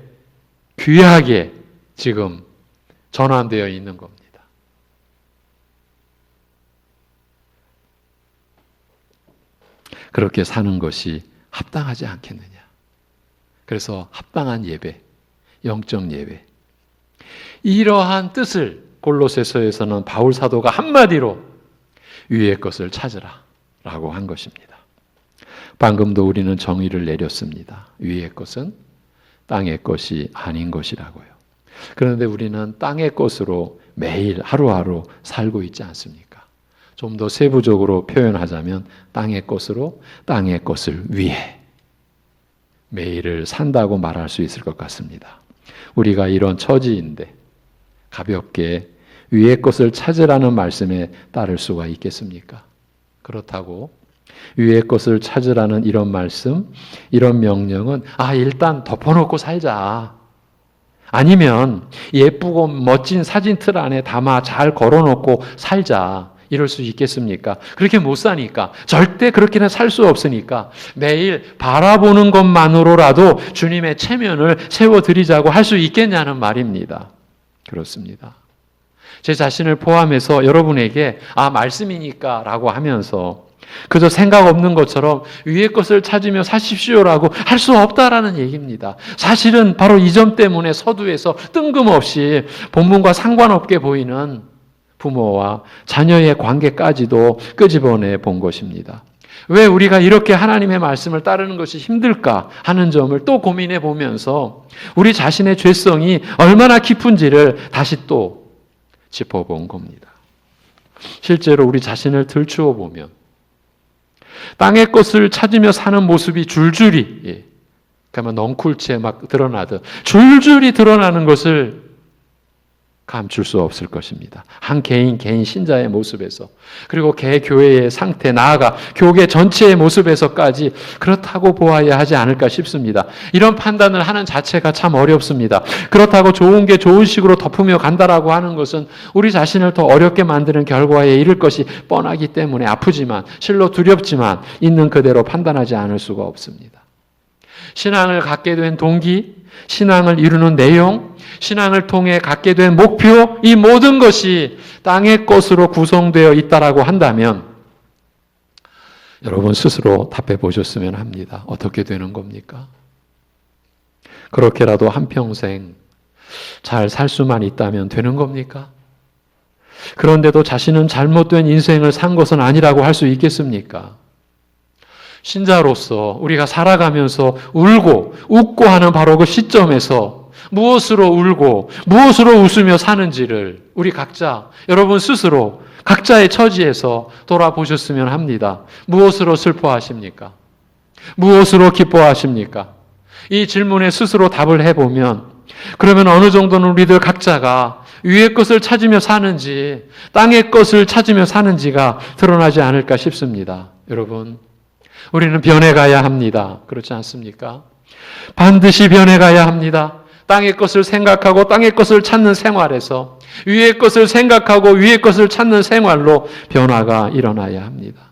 귀하게 지금 전환되어 있는 겁니다. 그렇게 사는 것이 합당하지 않겠느냐. 그래서 합당한 예배, 영적 예배, 이러한 뜻을 골로새서에서는 바울 사도가 한마디로 위의 것을 찾으라 라고 한 것입니다. 방금도 우리는 정의를 내렸습니다. 위의 것은 땅의 것이 아닌 것이라고요. 그런데 우리는 땅의 것으로 매일 하루하루 살고 있지 않습니까? 좀 더 세부적으로 표현하자면 땅의 것으로 땅의 것을 위해 매일을 산다고 말할 수 있을 것 같습니다. 우리가 이런 처지인데 가볍게 위의 것을 찾으라는 말씀에 따를 수가 있겠습니까? 그렇다고 위의 것을 찾으라는 이런 말씀, 이런 명령은 일단 덮어놓고 살자, 아니면 예쁘고 멋진 사진 틀 안에 담아 잘 걸어놓고 살자. 이럴 수 있겠습니까? 그렇게 못 사니까. 절대 그렇게는 살 수 없으니까 매일 바라보는 것만으로라도 주님의 체면을 세워드리자고 할 수 있겠냐는 말입니다. 그렇습니다. 제 자신을 포함해서 여러분에게 말씀이니까 라고 하면서 그저 생각 없는 것처럼 위의 것을 찾으며 사십시오라고 할 수 없다라는 얘기입니다. 사실은 바로 이 점 때문에 서두에서 뜬금없이 본문과 상관없게 보이는 부모와 자녀의 관계까지도 끄집어내 본 것입니다. 왜 우리가 이렇게 하나님의 말씀을 따르는 것이 힘들까 하는 점을 또 고민해 보면서 우리 자신의 죄성이 얼마나 깊은지를 다시 또 짚어본 겁니다. 실제로 우리 자신을 들추어 보면 땅의 것을 찾으며 사는 모습이 줄줄이 그러면 넝쿨째 막 드러나듯 줄줄이 드러나는 것을 감출 수 없을 것입니다. 한 개인 신자의 모습에서 그리고 개교회의 상태 나아가 교계 전체의 모습에서까지 그렇다고 보아야 하지 않을까 싶습니다. 이런 판단을 하는 자체가 참 어렵습니다. 그렇다고 좋은 게 좋은 식으로 덮으며 간다라고 하는 것은 우리 자신을 더 어렵게 만드는 결과에 이를 것이 뻔하기 때문에 아프지만 실로 두렵지만 있는 그대로 판단하지 않을 수가 없습니다. 신앙을 갖게 된 동기, 신앙을 이루는 내용, 신앙을 통해 갖게 된 목표, 이 모든 것이 땅의 것으로 구성되어 있다라고 한다면 여러분 스스로 답해 보셨으면 합니다. 어떻게 되는 겁니까? 그렇게라도 한평생 잘 살 수만 있다면 되는 겁니까? 그런데도 자신은 잘못된 인생을 산 것은 아니라고 할 수 있겠습니까? 신자로서 우리가 살아가면서 울고 웃고 하는 바로 그 시점에서 무엇으로 울고 무엇으로 웃으며 사는지를 우리 각자 여러분 스스로 각자의 처지에서 돌아보셨으면 합니다. 무엇으로 슬퍼하십니까? 무엇으로 기뻐하십니까? 이 질문에 스스로 답을 해보면 그러면 어느 정도는 우리들 각자가 위의 것을 찾으며 사는지 땅의 것을 찾으며 사는지가 드러나지 않을까 싶습니다. 여러분 우리는 변해가야 합니다. 그렇지 않습니까? 반드시 변해가야 합니다. 땅의 것을 생각하고 땅의 것을 찾는 생활에서 위의 것을 생각하고 위의 것을 찾는 생활로 변화가 일어나야 합니다.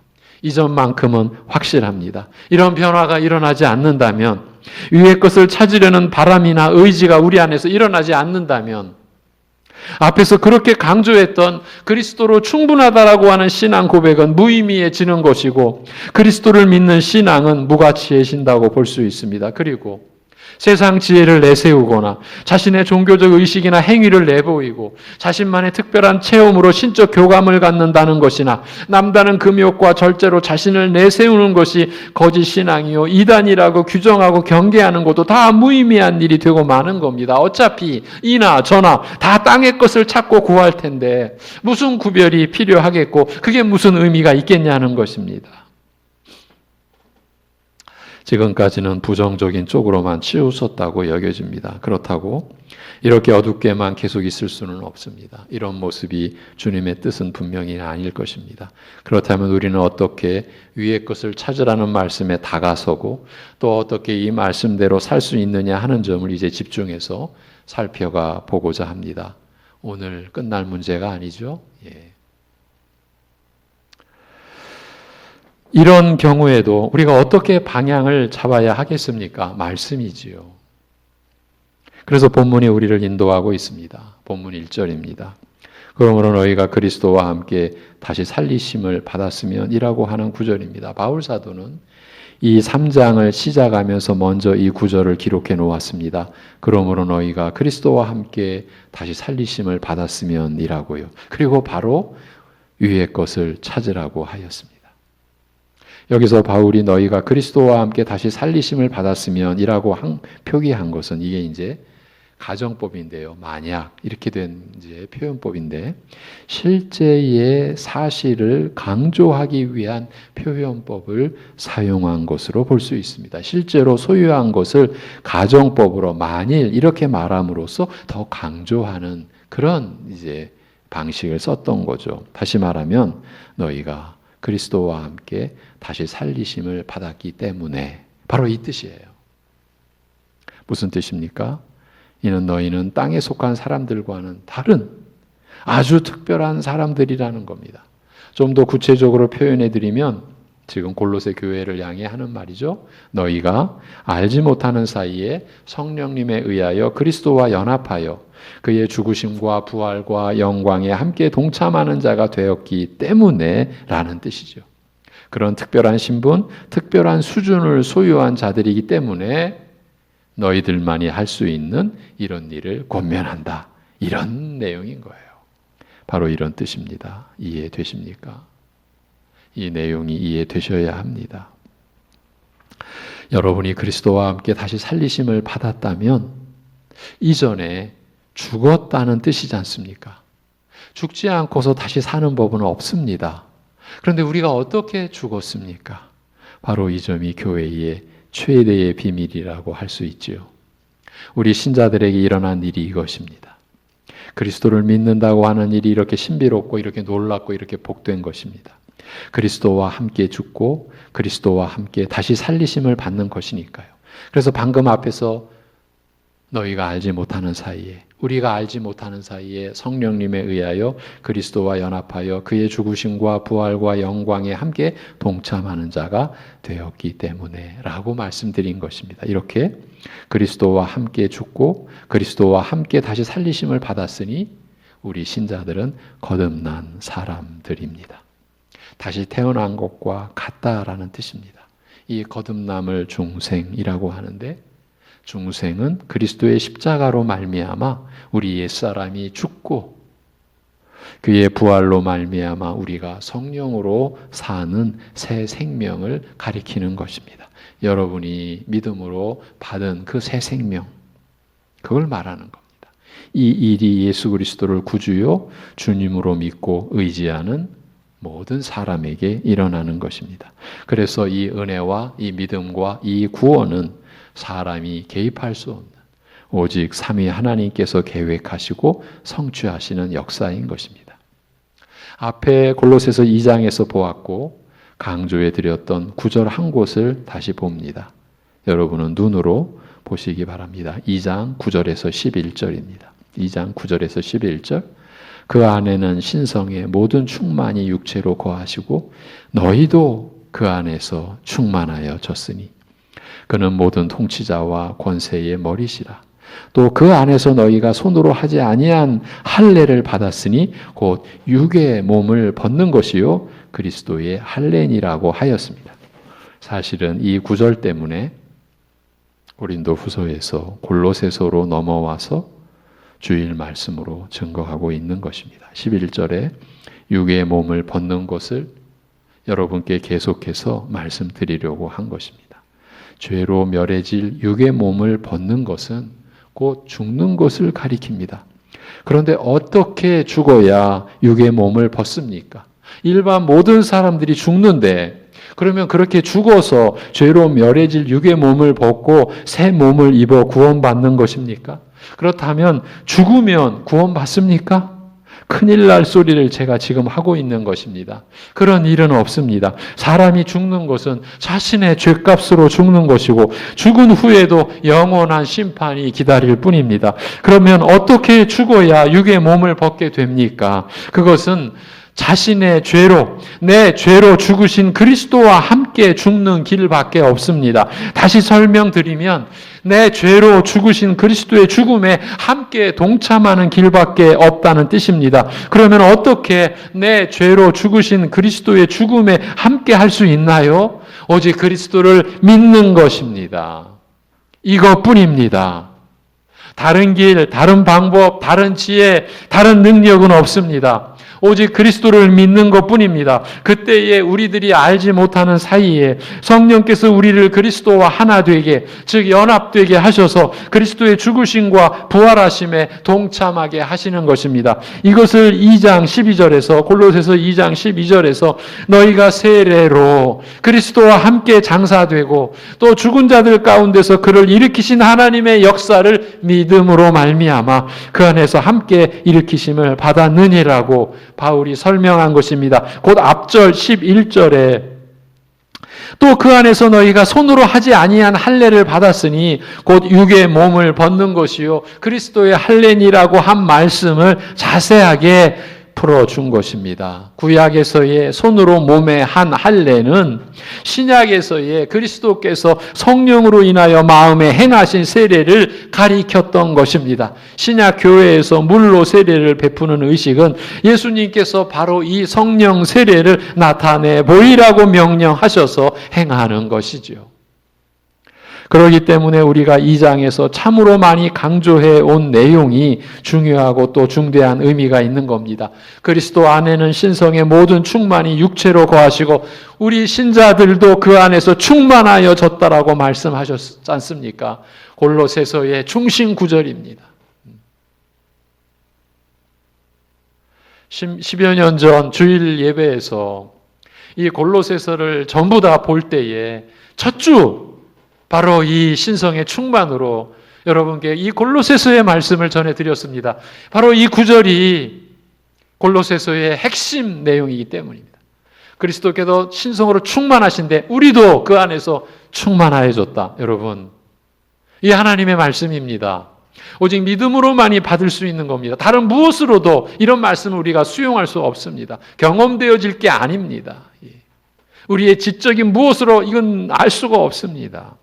이 점만큼은 확실합니다. 이런 변화가 일어나지 않는다면 위의 것을 찾으려는 바람이나 의지가 우리 안에서 일어나지 않는다면 앞에서 그렇게 강조했던 그리스도로 충분하다라고 하는 신앙 고백은 무의미해지는 것이고 그리스도를 믿는 신앙은 무가치해진다고 볼 수 있습니다. 그리고 세상 지혜를 내세우거나 자신의 종교적 의식이나 행위를 내보이고 자신만의 특별한 체험으로 신적 교감을 갖는다는 것이나 남다른 금욕과 절제로 자신을 내세우는 것이 거짓 신앙이요 이단이라고 규정하고 경계하는 것도 다 무의미한 일이 되고 마는 겁니다. 어차피 이나 저나 다 땅의 것을 찾고 구할 텐데 무슨 구별이 필요하겠고 그게 무슨 의미가 있겠냐는 것입니다. 지금까지는 부정적인 쪽으로만 치우쳤다고 여겨집니다. 그렇다고 이렇게 어둡게만 계속 있을 수는 없습니다. 이런 모습이 주님의 뜻은 분명히 아닐 것입니다. 그렇다면 우리는 어떻게 위의 것을 찾으라는 말씀에 다가서고 또 어떻게 이 말씀대로 살 수 있느냐 하는 점을 이제 집중해서 살펴가 보고자 합니다. 오늘 끝날 문제가 아니죠. 이런 경우에도 우리가 어떻게 방향을 잡아야 하겠습니까? 말씀이지요. 그래서 본문이 우리를 인도하고 있습니다. 본문 1절입니다. 그러므로 너희가 그리스도와 함께 다시 살리심을 받았으면 이라고 하는 구절입니다. 바울 사도는 이 3장을 시작하면서 먼저 이 구절을 기록해 놓았습니다. 그러므로 너희가 그리스도와 함께 다시 살리심을 받았으면 이라고요. 그리고 바로 위의 것을 찾으라고 하였습니다. 여기서 바울이 너희가 그리스도와 함께 다시 살리심을 받았으면 이라고 표기한 것은 이게 이제 가정법인데요. 만약 이렇게 된 이제 표현법인데 실제의 사실을 강조하기 위한 표현법을 사용한 것으로 볼 수 있습니다. 실제로 소유한 것을 가정법으로 만일 이렇게 말함으로써 더 강조하는 그런 이제 방식을 썼던 거죠. 다시 말하면 너희가 그리스도와 함께 다시 살리심을 받았기 때문에 바로 이 뜻이에요. 무슨 뜻입니까? 이는 너희는 땅에 속한 사람들과는 다른 아주 특별한 사람들이라는 겁니다. 좀 더 구체적으로 표현해 드리면 지금 골로새 교회를 향해 하는 말이죠. 너희가 알지 못하는 사이에 성령님에 의하여 그리스도와 연합하여 그의 죽으심과 부활과 영광에 함께 동참하는 자가 되었기 때문에 라는 뜻이죠. 그런 특별한 신분, 특별한 수준을 소유한 자들이기 때문에 너희들만이 할 수 있는 이런 일을 권면한다. 이런 내용인 거예요. 바로 이런 뜻입니다. 이해되십니까? 이 내용이 이해되셔야 합니다. 여러분이 그리스도와 함께 다시 살리심을 받았다면 이전에 죽었다는 뜻이지 않습니까? 죽지 않고서 다시 사는 법은 없습니다. 그런데 우리가 어떻게 죽었습니까? 바로 이 점이 교회의 최대의 비밀이라고 할 수 있지요. 우리 신자들에게 일어난 일이 이것입니다. 그리스도를 믿는다고 하는 일이 이렇게 신비롭고 이렇게 놀랍고 이렇게 복된 것입니다. 그리스도와 함께 죽고 그리스도와 함께 다시 살리심을 받는 것이니까요. 그래서 방금 앞에서 너희가 알지 못하는 사이에, 우리가 알지 못하는 사이에 성령님에 의하여 그리스도와 연합하여 그의 죽으심과 부활과 영광에 함께 동참하는 자가 되었기 때문에 라고 말씀드린 것입니다. 이렇게 그리스도와 함께 죽고 그리스도와 함께 다시 살리심을 받았으니 우리 신자들은 거듭난 사람들입니다. 다시 태어난 것과 같다라는 뜻입니다. 이 거듭남을 중생이라고 하는데 중생은 그리스도의 십자가로 말미암아 우리 옛사람이 죽고 그의 부활로 말미암아 우리가 성령으로 사는 새 생명을 가리키는 것입니다. 여러분이 믿음으로 받은 그 새 생명, 그걸 말하는 겁니다. 이 일이 예수 그리스도를 구주요 주님으로 믿고 의지하는 모든 사람에게 일어나는 것입니다. 그래서 이 은혜와 이 믿음과 이 구원은 사람이 개입할 수 없는 오직 삼위 하나님께서 계획하시고 성취하시는 역사인 것입니다. 앞에 골로새서 2장에서 보았고 강조해 드렸던 구절 한 곳을 다시 봅니다. 여러분은 눈으로 보시기 바랍니다. 2장 9절에서 11절입니다. 2장 9절에서 11절. 그 안에는 신성의 모든 충만이 육체로 거하시고 너희도 그 안에서 충만하여졌으니 그는 모든 통치자와 권세의 머리시라. 또 그 안에서 너희가 손으로 하지 아니한 할례를 받았으니 곧 육의 몸을 벗는 것이요 그리스도의 할례니라고 하였습니다. 사실은 이 구절 때문에 고린도후서에서 골로새서로 넘어와서 주일 말씀으로 증거하고 있는 것입니다. 11절에 육의 몸을 벗는 것을 여러분께 계속해서 말씀드리려고 한 것입니다. 죄로 멸해질 육의 몸을 벗는 것은 곧 죽는 것을 가리킵니다. 그런데 어떻게 죽어야 육의 몸을 벗습니까? 일반 모든 사람들이 죽는데 그러면 그렇게 죽어서 죄로 멸해질 육의 몸을 벗고 새 몸을 입어 구원받는 것입니까? 그렇다면 죽으면 구원받습니까? 큰일 날 소리를 제가 지금 하고 있는 것입니다. 그런 일은 없습니다. 사람이 죽는 것은 자신의 죄값으로 죽는 것이고 죽은 후에도 영원한 심판이 기다릴 뿐입니다. 그러면 어떻게 죽어야 육의 몸을 벗게 됩니까? 그것은 자신의 죄로, 내 죄로 죽으신 그리스도와 함께 죽는 길밖에 없습니다. 다시 설명드리면 내 죄로 죽으신 그리스도의 죽음에 함께 동참하는 길밖에 없다는 뜻입니다. 그러면 어떻게 내 죄로 죽으신 그리스도의 죽음에 함께 할 수 있나요? 오직 그리스도를 믿는 것입니다. 이것뿐입니다. 다른 길, 다른 방법, 다른 지혜, 다른 능력은 없습니다. 오직 그리스도를 믿는 것뿐입니다. 그때에 우리들이 알지 못하는 사이에 성령께서 우리를 그리스도와 하나 되게, 즉 연합되게 하셔서 그리스도의 죽으심과 부활하심에 동참하게 하시는 것입니다. 이것을 2장 12절에서 골로새서 2장 12절에서 너희가 세례로 그리스도와 함께 장사되고 또 죽은 자들 가운데서 그를 일으키신 하나님의 역사를 믿음으로 말미암아 그 안에서 함께 일으키심을 받았느니라고 바울이 설명한 것입니다. 곧 앞절 11절에 또 그 안에서 너희가 손으로 하지 아니한 할례를 받았으니 곧 육의 몸을 벗는 것이요 그리스도의 할례니라고 한 말씀을 자세하게 풀어준 것입니다. 구약에서의 손으로 몸에 한 할례는 신약에서의 그리스도께서 성령으로 인하여 마음에 행하신 세례를 가리켰던 것입니다. 신약 교회에서 물로 세례를 베푸는 의식은 예수님께서 바로 이 성령 세례를 나타내 보이라고 명령하셔서 행하는 것이지요. 그렇기 때문에 우리가 이 장에서 참으로 많이 강조해 온 내용이 중요하고 또 중대한 의미가 있는 겁니다. 그리스도 안에는 신성의 모든 충만이 육체로 거하시고 우리 신자들도 그 안에서 충만하여졌다라고 말씀하셨지 않습니까? 골로새서의 중심 구절입니다. 10여 년 전 주일 예배에서 이 골로새서를 전부 다 볼 때에 첫 주 바로 이 신성의 충만으로 여러분께 이 골로새서의 말씀을 전해드렸습니다. 바로 이 구절이 골로새서의 핵심 내용이기 때문입니다. 그리스도께서 신성으로 충만하신데 우리도 그 안에서 충만하여졌다. 여러분, 이 하나님의 말씀입니다. 오직 믿음으로만이 받을 수 있는 겁니다. 다른 무엇으로도 이런 말씀을 우리가 수용할 수 없습니다. 경험되어질 게 아닙니다. 우리의 지적인 무엇으로 이건 알 수가 없습니다.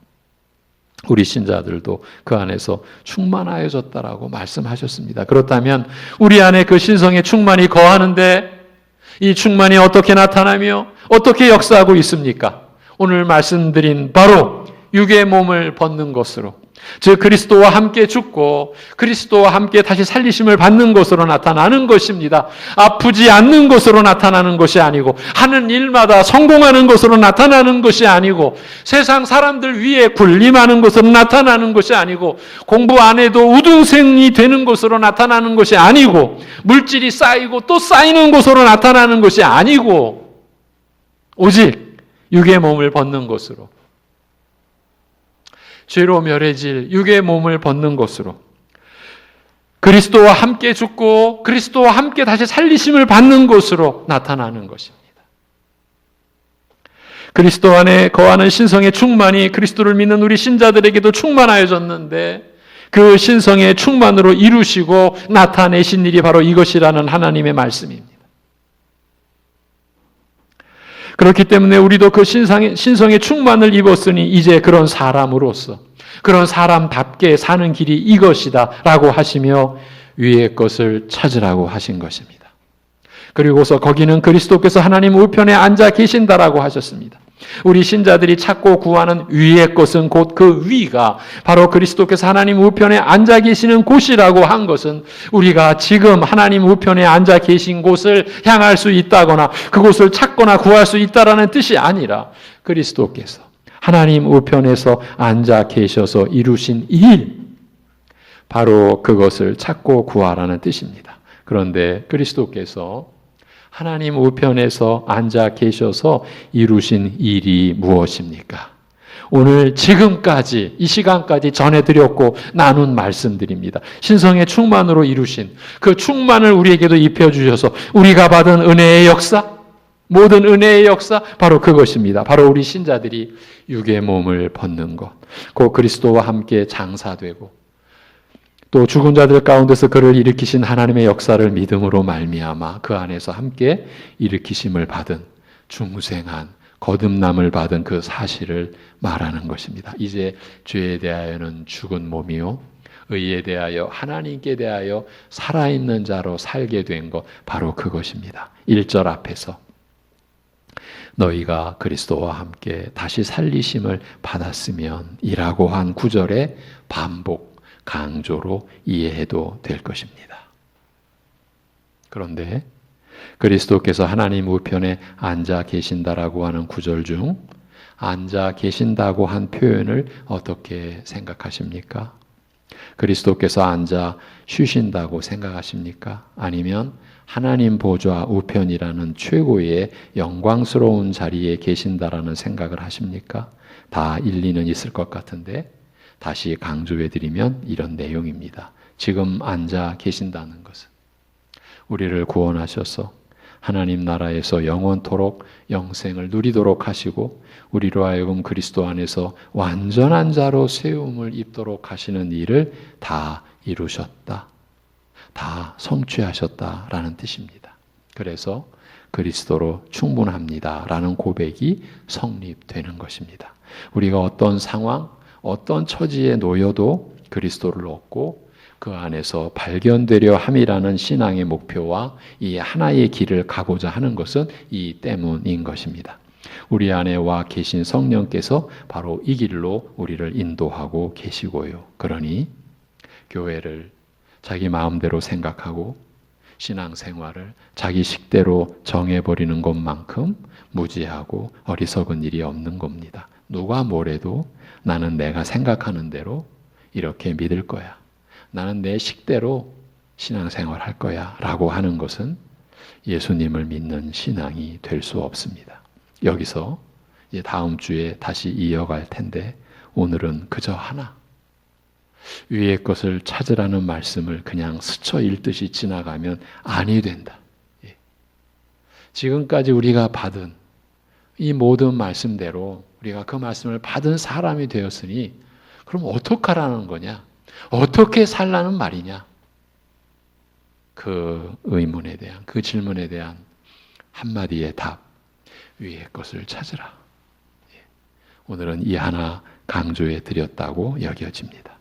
우리 신자들도 그 안에서 충만하여졌다라고 말씀하셨습니다. 그렇다면 우리 안에 그 신성의 충만이 거하는데 이 충만이 어떻게 나타나며 어떻게 역사하고 있습니까? 오늘 말씀드린 바로 육의 몸을 벗는 것으로, 즉 그리스도와 함께 죽고 그리스도와 함께 다시 살리심을 받는 것으로 나타나는 것입니다. 아프지 않는 것으로 나타나는 것이 아니고 하는 일마다 성공하는 것으로 나타나는 것이 아니고 세상 사람들 위에 군림하는 것으로 나타나는 것이 아니고 공부 안 해도 우등생이 되는 것으로 나타나는 것이 아니고 물질이 쌓이고 또 쌓이는 것으로 나타나는 것이 아니고 오직 육의 몸을 벗는 것으로, 죄로 멸해질 육의 몸을 벗는 것으로 그리스도와 함께 죽고 그리스도와 함께 다시 살리심을 받는 것으로 나타나는 것입니다. 그리스도 안에 거하는 신성의 충만이 그리스도를 믿는 우리 신자들에게도 충만하여졌는데 그 신성의 충만으로 이루시고 나타내신 일이 바로 이것이라는 하나님의 말씀입니다. 그렇기 때문에 우리도 그 신성의 충만을 입었으니 이제 그런 사람으로서 그런 사람답게 사는 길이 이것이다 라고 하시며 위의 것을 찾으라고 하신 것입니다. 그리고서 거기는 그리스도께서 하나님 우편에 앉아 계신다라고 하셨습니다. 우리 신자들이 찾고 구하는 위의 것은 곧 그 위가 바로 그리스도께서 하나님 우편에 앉아 계시는 곳이라고 한 것은 우리가 지금 하나님 우편에 앉아 계신 곳을 향할 수 있다거나 그곳을 찾거나 구할 수 있다라는 뜻이 아니라 그리스도께서 하나님 우편에서 앉아 계셔서 이루신 일, 바로 그것을 찾고 구하라는 뜻입니다. 그런데 그리스도께서 하나님 우편에서 앉아 계셔서 이루신 일이 무엇입니까? 오늘 지금까지 이 시간까지 전해드렸고 나눈 말씀들입니다. 신성의 충만으로 이루신 그 충만을 우리에게도 입혀주셔서 우리가 받은 은혜의 역사, 모든 은혜의 역사 바로 그것입니다. 바로 우리 신자들이 육의 몸을 벗는 것, 그 그리스도와 함께 장사되고 또 죽은 자들 가운데서 그를 일으키신 하나님의 역사를 믿음으로 말미암아 그 안에서 함께 일으키심을 받은 중생한 거듭남을 받은 그 사실을 말하는 것입니다. 이제 죄에 대하여는 죽은 몸이요 의에 대하여 하나님께 대하여 살아있는 자로 살게 된 것, 바로 그것입니다. 1절 앞에서 너희가 그리스도와 함께 다시 살리심을 받았으면 이라고 한 9절의 반복 강조로 이해해도 될 것입니다. 그런데 그리스도께서 하나님 우편에 앉아 계신다라고 하는 구절 중 앉아 계신다고 한 표현을 어떻게 생각하십니까? 그리스도께서 앉아 쉬신다고 생각하십니까? 아니면 하나님 보좌 우편이라는 최고의 영광스러운 자리에 계신다라는 생각을 하십니까? 다 일리는 있을 것 같은데 다시 강조해드리면 이런 내용입니다. 지금 앉아 계신다는 것은 우리를 구원하셔서 하나님 나라에서 영원토록 영생을 누리도록 하시고 우리로 하여금 그리스도 안에서 완전한 자로 세움을 입도록 하시는 일을 다 이루셨다. 다 성취하셨다라는 뜻입니다. 그래서 그리스도로 충분합니다라는 고백이 성립되는 것입니다. 우리가 어떤 상황, 어떤 처지에 놓여도 그리스도를 얻고 그 안에서 발견되려 함이라는 신앙의 목표와 이 하나의 길을 가고자 하는 것은 이 때문인 것입니다. 우리 안에 와 계신 성령께서 바로 이 길로 우리를 인도하고 계시고요. 그러니 교회를 자기 마음대로 생각하고 신앙생활을 자기 식대로 정해버리는 것만큼 무지하고 어리석은 일이 없는 겁니다. 누가 뭐래도 나는 내가 생각하는 대로 이렇게 믿을 거야. 나는 내 식대로 신앙생활 할 거야 라고 하는 것은 예수님을 믿는 신앙이 될 수 없습니다. 여기서 이제 다음 주에 다시 이어갈 텐데 오늘은 그저 하나, 위의 것을 찾으라는 말씀을 그냥 스쳐 읽듯이 지나가면 아니 된다. 지금까지 우리가 받은 이 모든 말씀대로 우리가 그 말씀을 받은 사람이 되었으니 그럼 어떻게 하라는 거냐? 어떻게 살라는 말이냐? 그 의문에 대한, 그 질문에 대한 한마디의 답, 위의 것을 찾으라. 오늘은 이 하나 강조해 드렸다고 여겨집니다.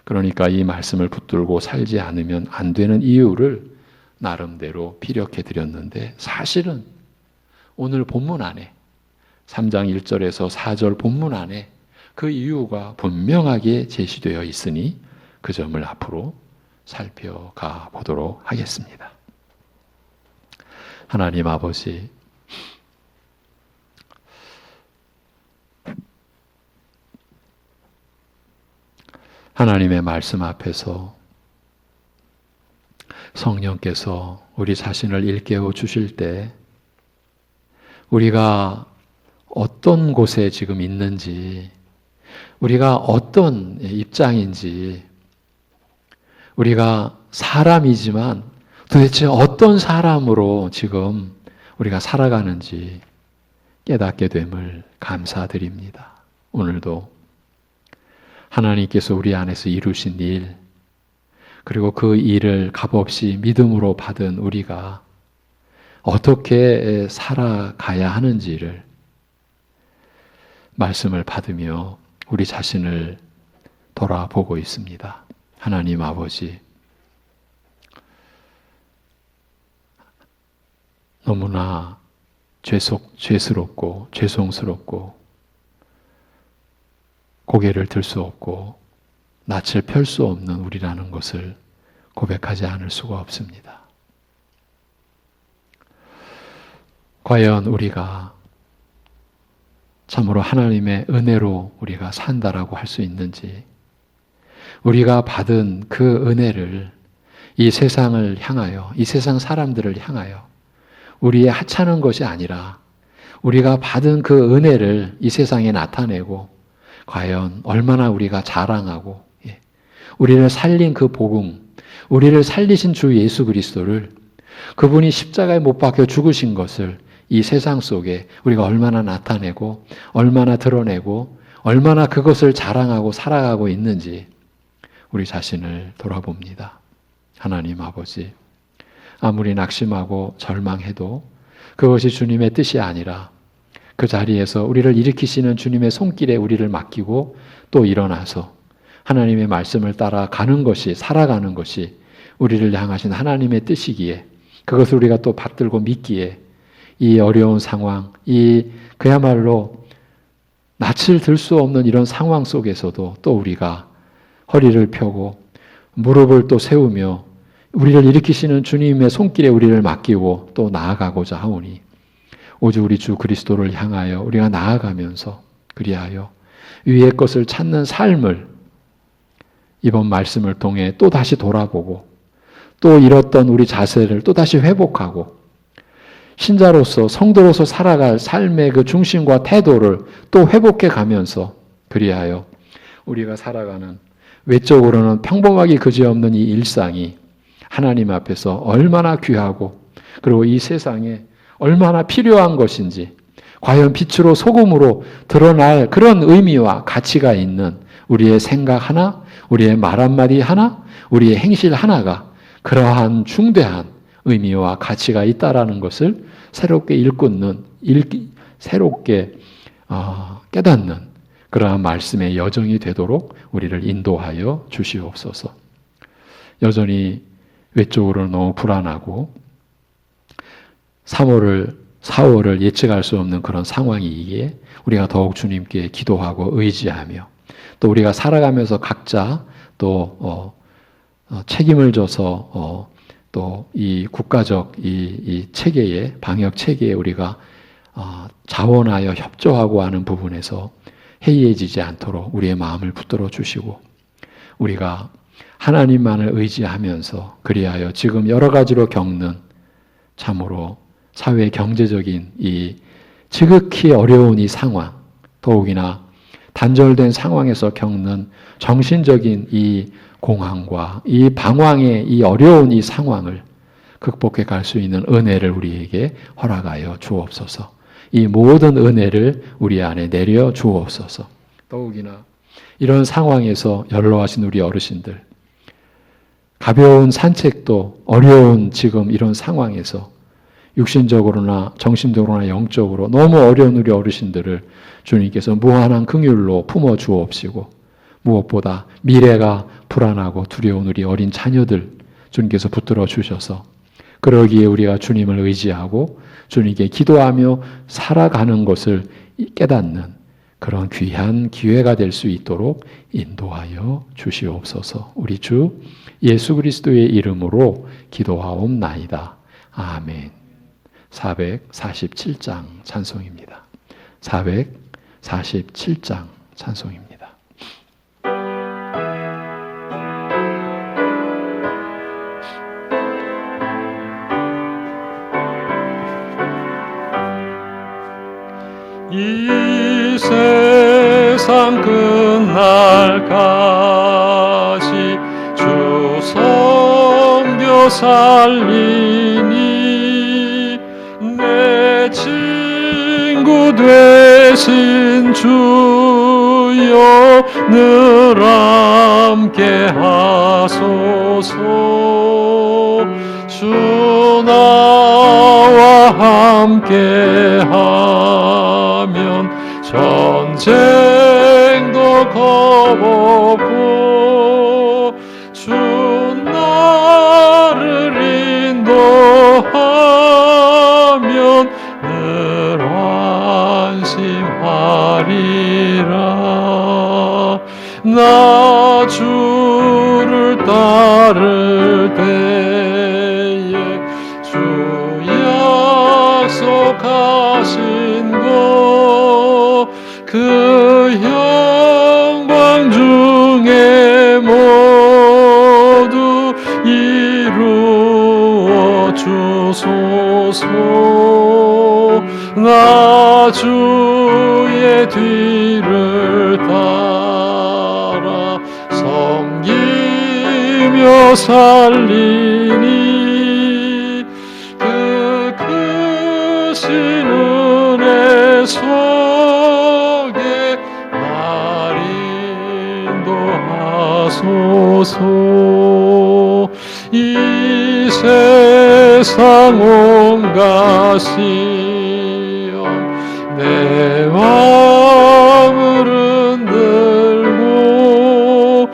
그러니까 이 말씀을 붙들고 살지 않으면 안 되는 이유를 나름대로 피력해 드렸는데 사실은 오늘 본문 안에 3장 1절에서 4절 본문 안에 그 이유가 분명하게 제시되어 있으니 그 점을 앞으로 살펴가 보도록 하겠습니다. 하나님 아버지, 하나님의 말씀 앞에서 성령께서 우리 자신을 일깨워 주실 때 우리가 어떤 곳에 지금 있는지, 우리가 어떤 입장인지, 우리가 사람이지만 도대체 어떤 사람으로 지금 우리가 살아가는지 깨닫게 됨을 감사드립니다. 오늘도 하나님께서 우리 안에서 이루신 일, 그리고 그 일을 값없이 믿음으로 받은 우리가 어떻게 살아가야 하는지를 말씀을 받으며 우리 자신을 돌아보고 있습니다. 하나님 아버지, 너무나 죄스럽고 죄송스럽고 고개를 들 수 없고 낯을 펼 수 없는 우리라는 것을 고백하지 않을 수가 없습니다. 과연 우리가 참으로 하나님의 은혜로 우리가 산다라고 할 수 있는지, 우리가 받은 그 은혜를 이 세상을 향하여, 이 세상 사람들을 향하여 우리의 하찮은 것이 아니라 우리가 받은 그 은혜를 이 세상에 나타내고 과연 얼마나 우리가 자랑하고 우리를 살린 그 복음, 우리를 살리신 주 예수 그리스도를, 그분이 십자가에 못 박혀 죽으신 것을 이 세상 속에 우리가 얼마나 나타내고 얼마나 드러내고 얼마나 그것을 자랑하고 살아가고 있는지 우리 자신을 돌아봅니다. 하나님 아버지, 아무리 낙심하고 절망해도 그것이 주님의 뜻이 아니라 그 자리에서 우리를 일으키시는 주님의 손길에 우리를 맡기고 또 일어나서 하나님의 말씀을 따라 가는 것이, 살아가는 것이 우리를 향하신 하나님의 뜻이기에, 그것을 우리가 또 받들고 믿기에 이 어려운 상황, 이 그야말로 낯을 들 수 없는 이런 상황 속에서도 또 우리가 허리를 펴고 무릎을 또 세우며 우리를 일으키시는 주님의 손길에 우리를 맡기고 또 나아가고자 하오니 오직 우리 주 그리스도를 향하여 우리가 나아가면서 그리하여 위의 것을 찾는 삶을 이번 말씀을 통해 또 다시 돌아보고 또 잃었던 우리 자세를 또 다시 회복하고 신자로서, 성도로서 살아갈 삶의 그 중심과 태도를 또 회복해 가면서 그리하여 우리가 살아가는 외적으로는 평범하기 그지없는 이 일상이 하나님 앞에서 얼마나 귀하고 그리고 이 세상에 얼마나 필요한 것인지, 과연 빛으로 소금으로 드러날 그런 의미와 가치가 있는 우리의 생각 하나, 우리의 말 한마디 하나, 우리의 행실 하나가 그러한 중대한 의미와 가치가 있다라는 것을 새롭게 일컫는, 새롭게 깨닫는 그러한 말씀의 여정이 되도록 우리를 인도하여 주시옵소서. 여전히 외적으로 너무 불안하고 4월을 예측할 수 없는 그런 상황이기에 우리가 더욱 주님께 기도하고 의지하며, 또 우리가 살아가면서 각자 또 책임을 져서 또 이 국가적 이 체계에, 방역 체계에 우리가 자원하여 협조하고 하는 부분에서 해이해지지 않도록 우리의 마음을 붙들어 주시고, 우리가 하나님만을 의지하면서 그리하여 지금 여러 가지로 겪는 참으로 사회 경제적인 이 지극히 어려운 이 상황, 더욱이나 단절된 상황에서 겪는 정신적인 이 공황과 이 방황의 이 어려운 이 상황을 극복해 갈 수 있는 은혜를 우리에게 허락하여 주옵소서. 이 모든 은혜를 우리 안에 내려 주옵소서. 더욱이나 이런 상황에서 연로하신 우리 어르신들, 가벼운 산책도 어려운 지금 이런 상황에서 육신적으로나 정신적으로나 영적으로 너무 어려운 우리 어르신들을 주님께서 무한한 긍휼로 품어 주옵시고, 무엇보다 미래가 불안하고 두려운 우리 어린 자녀들 주님께서 붙들어 주셔서 그러기에 우리가 주님을 의지하고 주님께 기도하며 살아가는 것을 깨닫는 그런 귀한 기회가 될 수 있도록 인도하여 주시옵소서. 우리 주 예수 그리스도의 이름으로 기도하옵나이다. 아멘. 447장 찬송입니다. 447장 찬송입니다. 이 세상 끝날까지 주 섬겨 살리니 내 친구 되신 주여 늘 함께 하소서. 주 나와 함께 하면 전쟁도 겁없고 주 나를 인도하면 늘 안심하리라. 나 주를 따를 때에 주 약속하신 그 영광 중에 모두 이루어 주소서. 나 주의 뒤를 따라 섬기며 살리니 그 크신 은혜 속에 날 인도하소서. 이 세상 온갖 시험 내 마음을 흔들고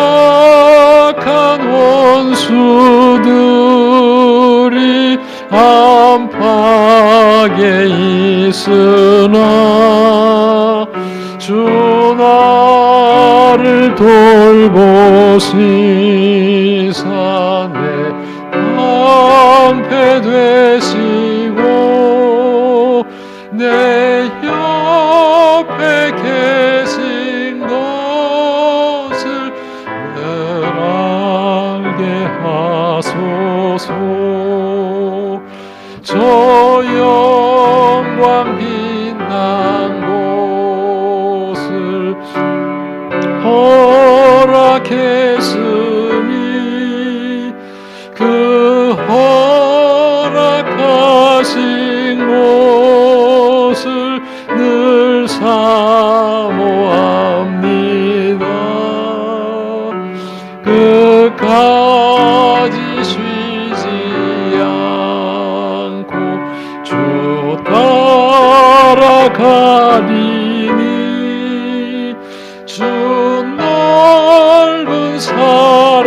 악한 원수들이 안팎에 있으나 주 나를 돌보시사 내 방패 되시고 내 옆에 계신 것을 늘 알게 하소서. 저 영광 빛난 곳을 허락했으니 그 주를 사모합니다. 끝까지 쉬지 않고 주 따라가리니 주 넓은 사랑으로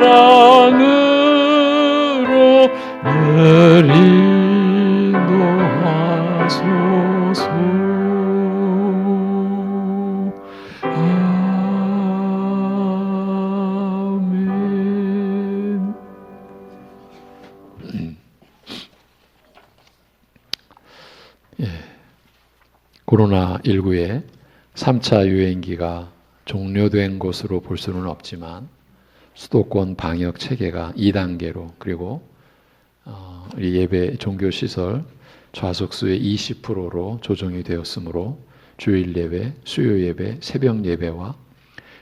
늘 인도하소서. 아멘. 코로나19의 3차 유행기가 종료된 것으로 볼 수는 없지만 수도권 방역 체계가 2단계로 그리고 우리 예배 종교시설 좌석수의 20%로 조정이 되었으므로 주일 예배, 수요 예배, 새벽 예배와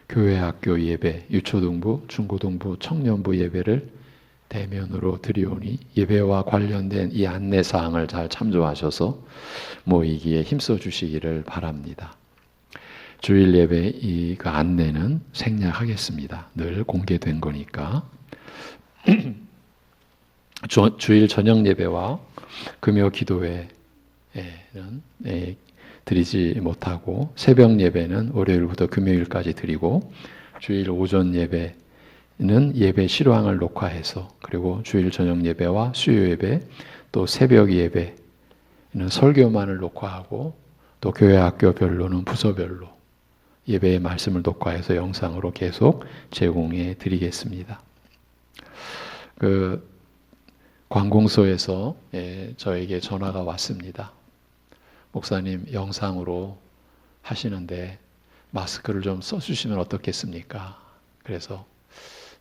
교회 학교 예배, 유초등부, 중고등부, 청년부 예배를 대면으로 드리오니 예배와 관련된 이 안내사항을 잘 참조하셔서 모이기에 힘써 주시기를 바랍니다. 주일 예배 이 안내는 생략하겠습니다. 늘 공개된 거니까. 주일 저녁 예배와 금요 기도회는 드리지 못하고 새벽 예배는 월요일부터 금요일까지 드리고 주일 오전 예배는 예배 실황을 녹화해서 그리고 주일 저녁 예배와 수요 예배 또 새벽 예배는 설교만을 녹화하고 또 교회 학교별로는 부서별로 예배의 말씀을 녹화해서 영상으로 계속 제공해 드리겠습니다. 관공서에서 저에게 전화가 왔습니다. 목사님 영상으로 하시는데 마스크를 좀 써주시면 어떻겠습니까? 그래서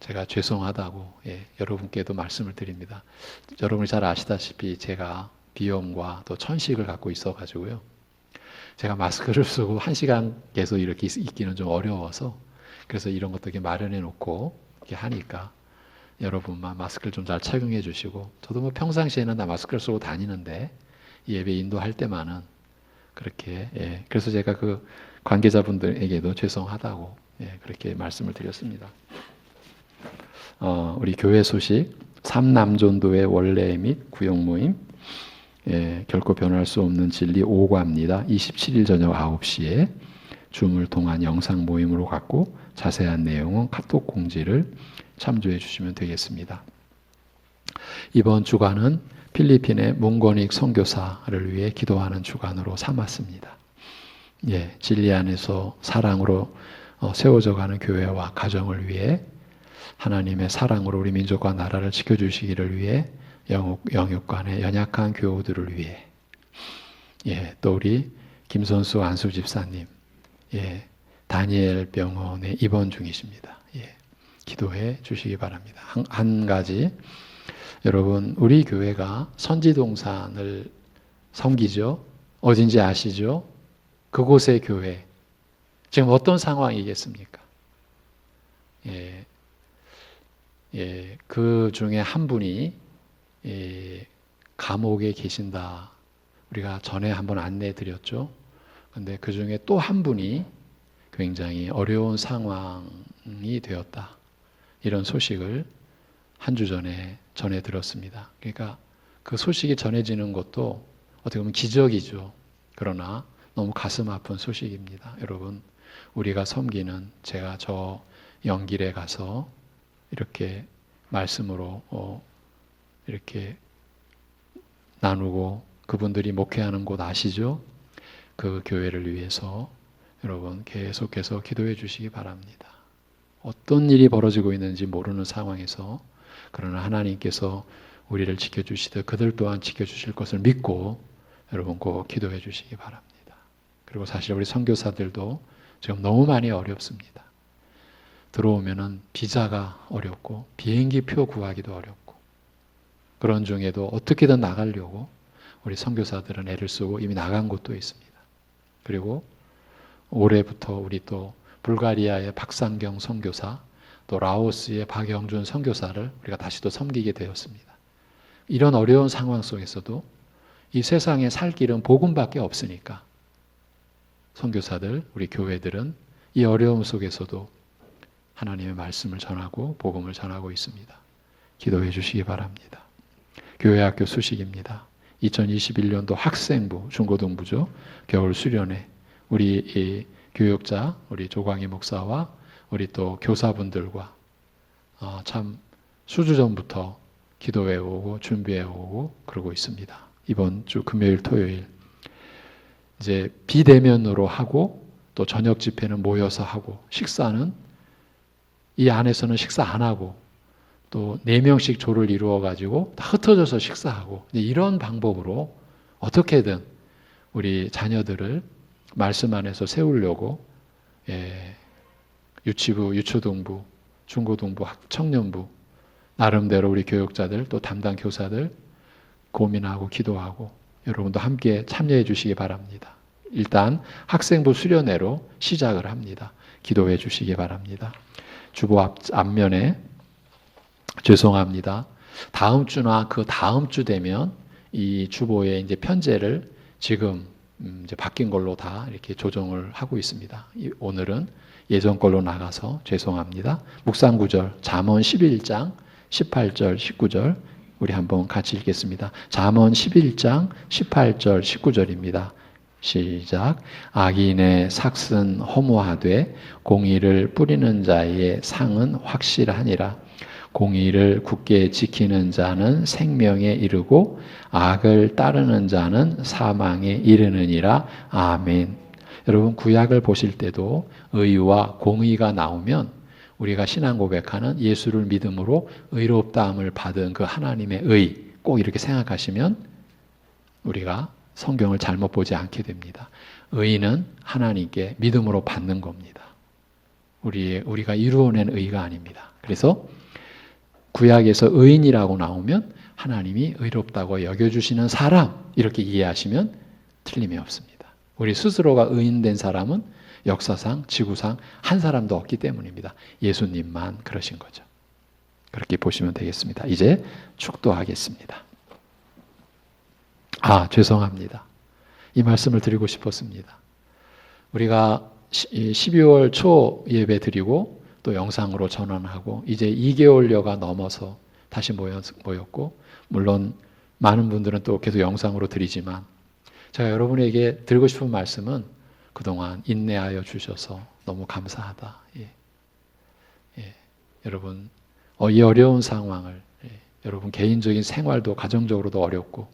제가 죄송하다고 여러분께도 말씀을 드립니다. 여러분이 잘 아시다시피 제가 비염과 또 천식을 갖고 있어가지고요. 제가 마스크를 쓰고 1시간 계속 이렇게 있기는 좀 어려워서 그래서 이런 것도 이렇게 마련해 놓고 이렇게 하니까 여러분만 마스크를 좀 잘 착용해 주시고 저도 뭐 평상시에는 다 마스크를 쓰고 다니는데 예배 인도할 때만은 그렇게 그래서 제가 그 관계자분들에게도 죄송하다고 그렇게 말씀을 드렸습니다. 우리 교회 소식 3남전도의 원래 및 구역 모임 결코 변할 수 없는 진리 5과입니다. 27일 저녁 9시에 줌을 통한 영상 모임으로 갖고 자세한 내용은 카톡 공지를 참조해 주시면 되겠습니다. 이번 주간은 필리핀의 문건익 선교사를 위해 기도하는 주간으로 삼았습니다. 진리 안에서 사랑으로 세워져가는 교회와 가정을 위해 하나님의 사랑으로 우리 민족과 나라를 지켜주시기를 위해 영육간의 연약한 교우들을 위해 또 우리 김선수 안수 집사님 다니엘 병원에 입원 중이십니다. 기도해 주시기 바랍니다. 한 가지 여러분 우리 교회가 선지동산을 섬기죠. 어딘지 아시죠? 그곳의 교회 지금 어떤 상황이겠습니까? 그 중에 한 분이 감옥에 계신다. 우리가 전에 한번 안내해 드렸죠. 근데 그 중에 또 한 분이 굉장히 어려운 상황이 되었다. 이런 소식을 한 주 전에 전해 들었습니다. 그러니까 그 소식이 전해지는 것도 어떻게 보면 기적이죠. 그러나 너무 가슴 아픈 소식입니다. 여러분, 우리가 섬기는 제가 저 영길에 가서 이렇게 말씀으로 이렇게 나누고 그분들이 목회하는 곳 아시죠? 그 교회를 위해서 여러분 계속해서 기도해 주시기 바랍니다. 어떤 일이 벌어지고 있는지 모르는 상황에서 그러나 하나님께서 우리를 지켜주시듯 그들 또한 지켜주실 것을 믿고 여러분 꼭 기도해 주시기 바랍니다. 그리고 사실 우리 선교사들도 지금 너무 많이 어렵습니다. 들어오면은 비자가 어렵고 비행기 표 구하기도 어렵고 그런 중에도 어떻게든 나가려고 우리 선교사들은 애를 쓰고 이미 나간 곳도 있습니다. 그리고 올해부터 우리 또 불가리아의 박상경 선교사 또 라오스의 박영준 선교사를 우리가 다시 또 섬기게 되었습니다. 이런 어려운 상황 속에서도 이 세상에 살 길은 복음밖에 없으니까 선교사들, 우리 교회들은 이 어려움 속에서도 하나님의 말씀을 전하고 복음을 전하고 있습니다. 기도해 주시기 바랍니다. 교회 학교 수식입니다. 2021년도 학생부, 중고등부죠. 겨울 수련회 우리 이 교육자, 우리 조광희 목사와 우리 또 교사분들과 참 수주 전부터 기도해 오고 준비해 오고 그러고 있습니다. 이번 주 금요일, 토요일 이제 비대면으로 하고 또 저녁 집회는 모여서 하고 식사는 이 안에서는 식사 안 하고 또 4명씩 조를 이루어 가지고 다 흩어져서 식사하고 이런 방법으로 어떻게든 우리 자녀들을 말씀 안에서 세우려고 유치부, 유초등부, 중고등부, 청년부 나름대로 우리 교육자들 또 담당 교사들 고민하고 기도하고 여러분도 함께 참여해 주시기 바랍니다. 일단 학생부 수련회로 시작을 합니다. 기도해 주시기 바랍니다. 주보 앞면에 죄송합니다. 다음 주나 그 다음 주 되면 이 주보에 이제 편제를 지금 이제 바뀐 걸로 다 이렇게 조정을 하고 있습니다. 오늘은 예전 걸로 나가서 죄송합니다. 묵상 구절 잠언 11장 18절 19절 우리 한번 같이 읽겠습니다. 잠언 11장 18절 19절입니다. 시작. 악인의 삭은 허무하되 공의를 뿌리는 자의 상은 확실하니라. 공의를 굳게 지키는 자는 생명에 이르고 악을 따르는 자는 사망에 이르느니라. 아멘. 여러분 구약을 보실 때도 의와 공의가 나오면 우리가 신앙 고백하는 예수를 믿음으로 의롭다함을 받은 그 하나님의 의 꼭 이렇게 생각하시면 우리가 성경을 잘못 보지 않게 됩니다. 의는 하나님께 믿음으로 받는 겁니다. 우리가 이루어낸 의가 아닙니다. 그래서 구약에서 의인이라고 나오면 하나님이 의롭다고 여겨주시는 사람 이렇게 이해하시면 틀림이 없습니다. 우리 스스로가 의인된 사람은 역사상 지구상 한 사람도 없기 때문입니다. 예수님만 그러신 거죠. 그렇게 보시면 되겠습니다. 이제 축도하겠습니다. 죄송합니다. 이 말씀을 드리고 싶었습니다. 우리가 12월 초 예배 드리고 또 영상으로 전환하고 이제 2개월여가 넘어서 다시 모였고 물론 많은 분들은 또 계속 영상으로 드리지만 제가 여러분에게 드리고 싶은 말씀은 그동안 인내하여 주셔서 너무 감사하다. 여러분 이 어려운 상황을 여러분 개인적인 생활도 가정적으로도 어렵고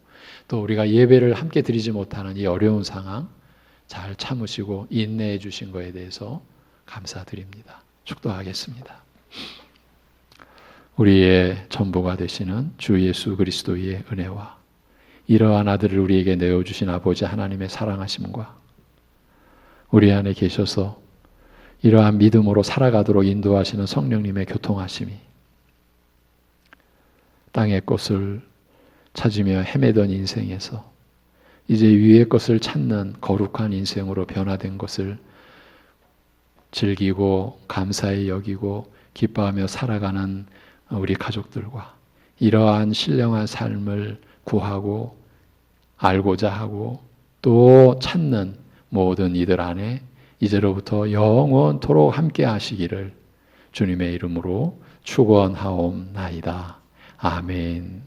또 우리가 예배를 함께 드리지 못하는 이 어려운 상황 잘 참으시고 인내해 주신 것에 대해서 감사드립니다. 축도하겠습니다. 우리의 전부가 되시는 주 예수 그리스도의 은혜와 이러한 아들을 우리에게 내어주신 아버지 하나님의 사랑하심과 우리 안에 계셔서 이러한 믿음으로 살아가도록 인도하시는 성령님의 교통하심이 땅의 것을 찾으며 헤매던 인생에서 이제 위의 것을 찾는 거룩한 인생으로 변화된 것을 즐기고 감사히 여기고 기뻐하며 살아가는 우리 가족들과 이러한 신령한 삶을 구하고 알고자 하고 또 찾는 모든 이들 안에 이제로부터 영원토록 함께 하시기를 주님의 이름으로 축원하옵나이다. 아멘.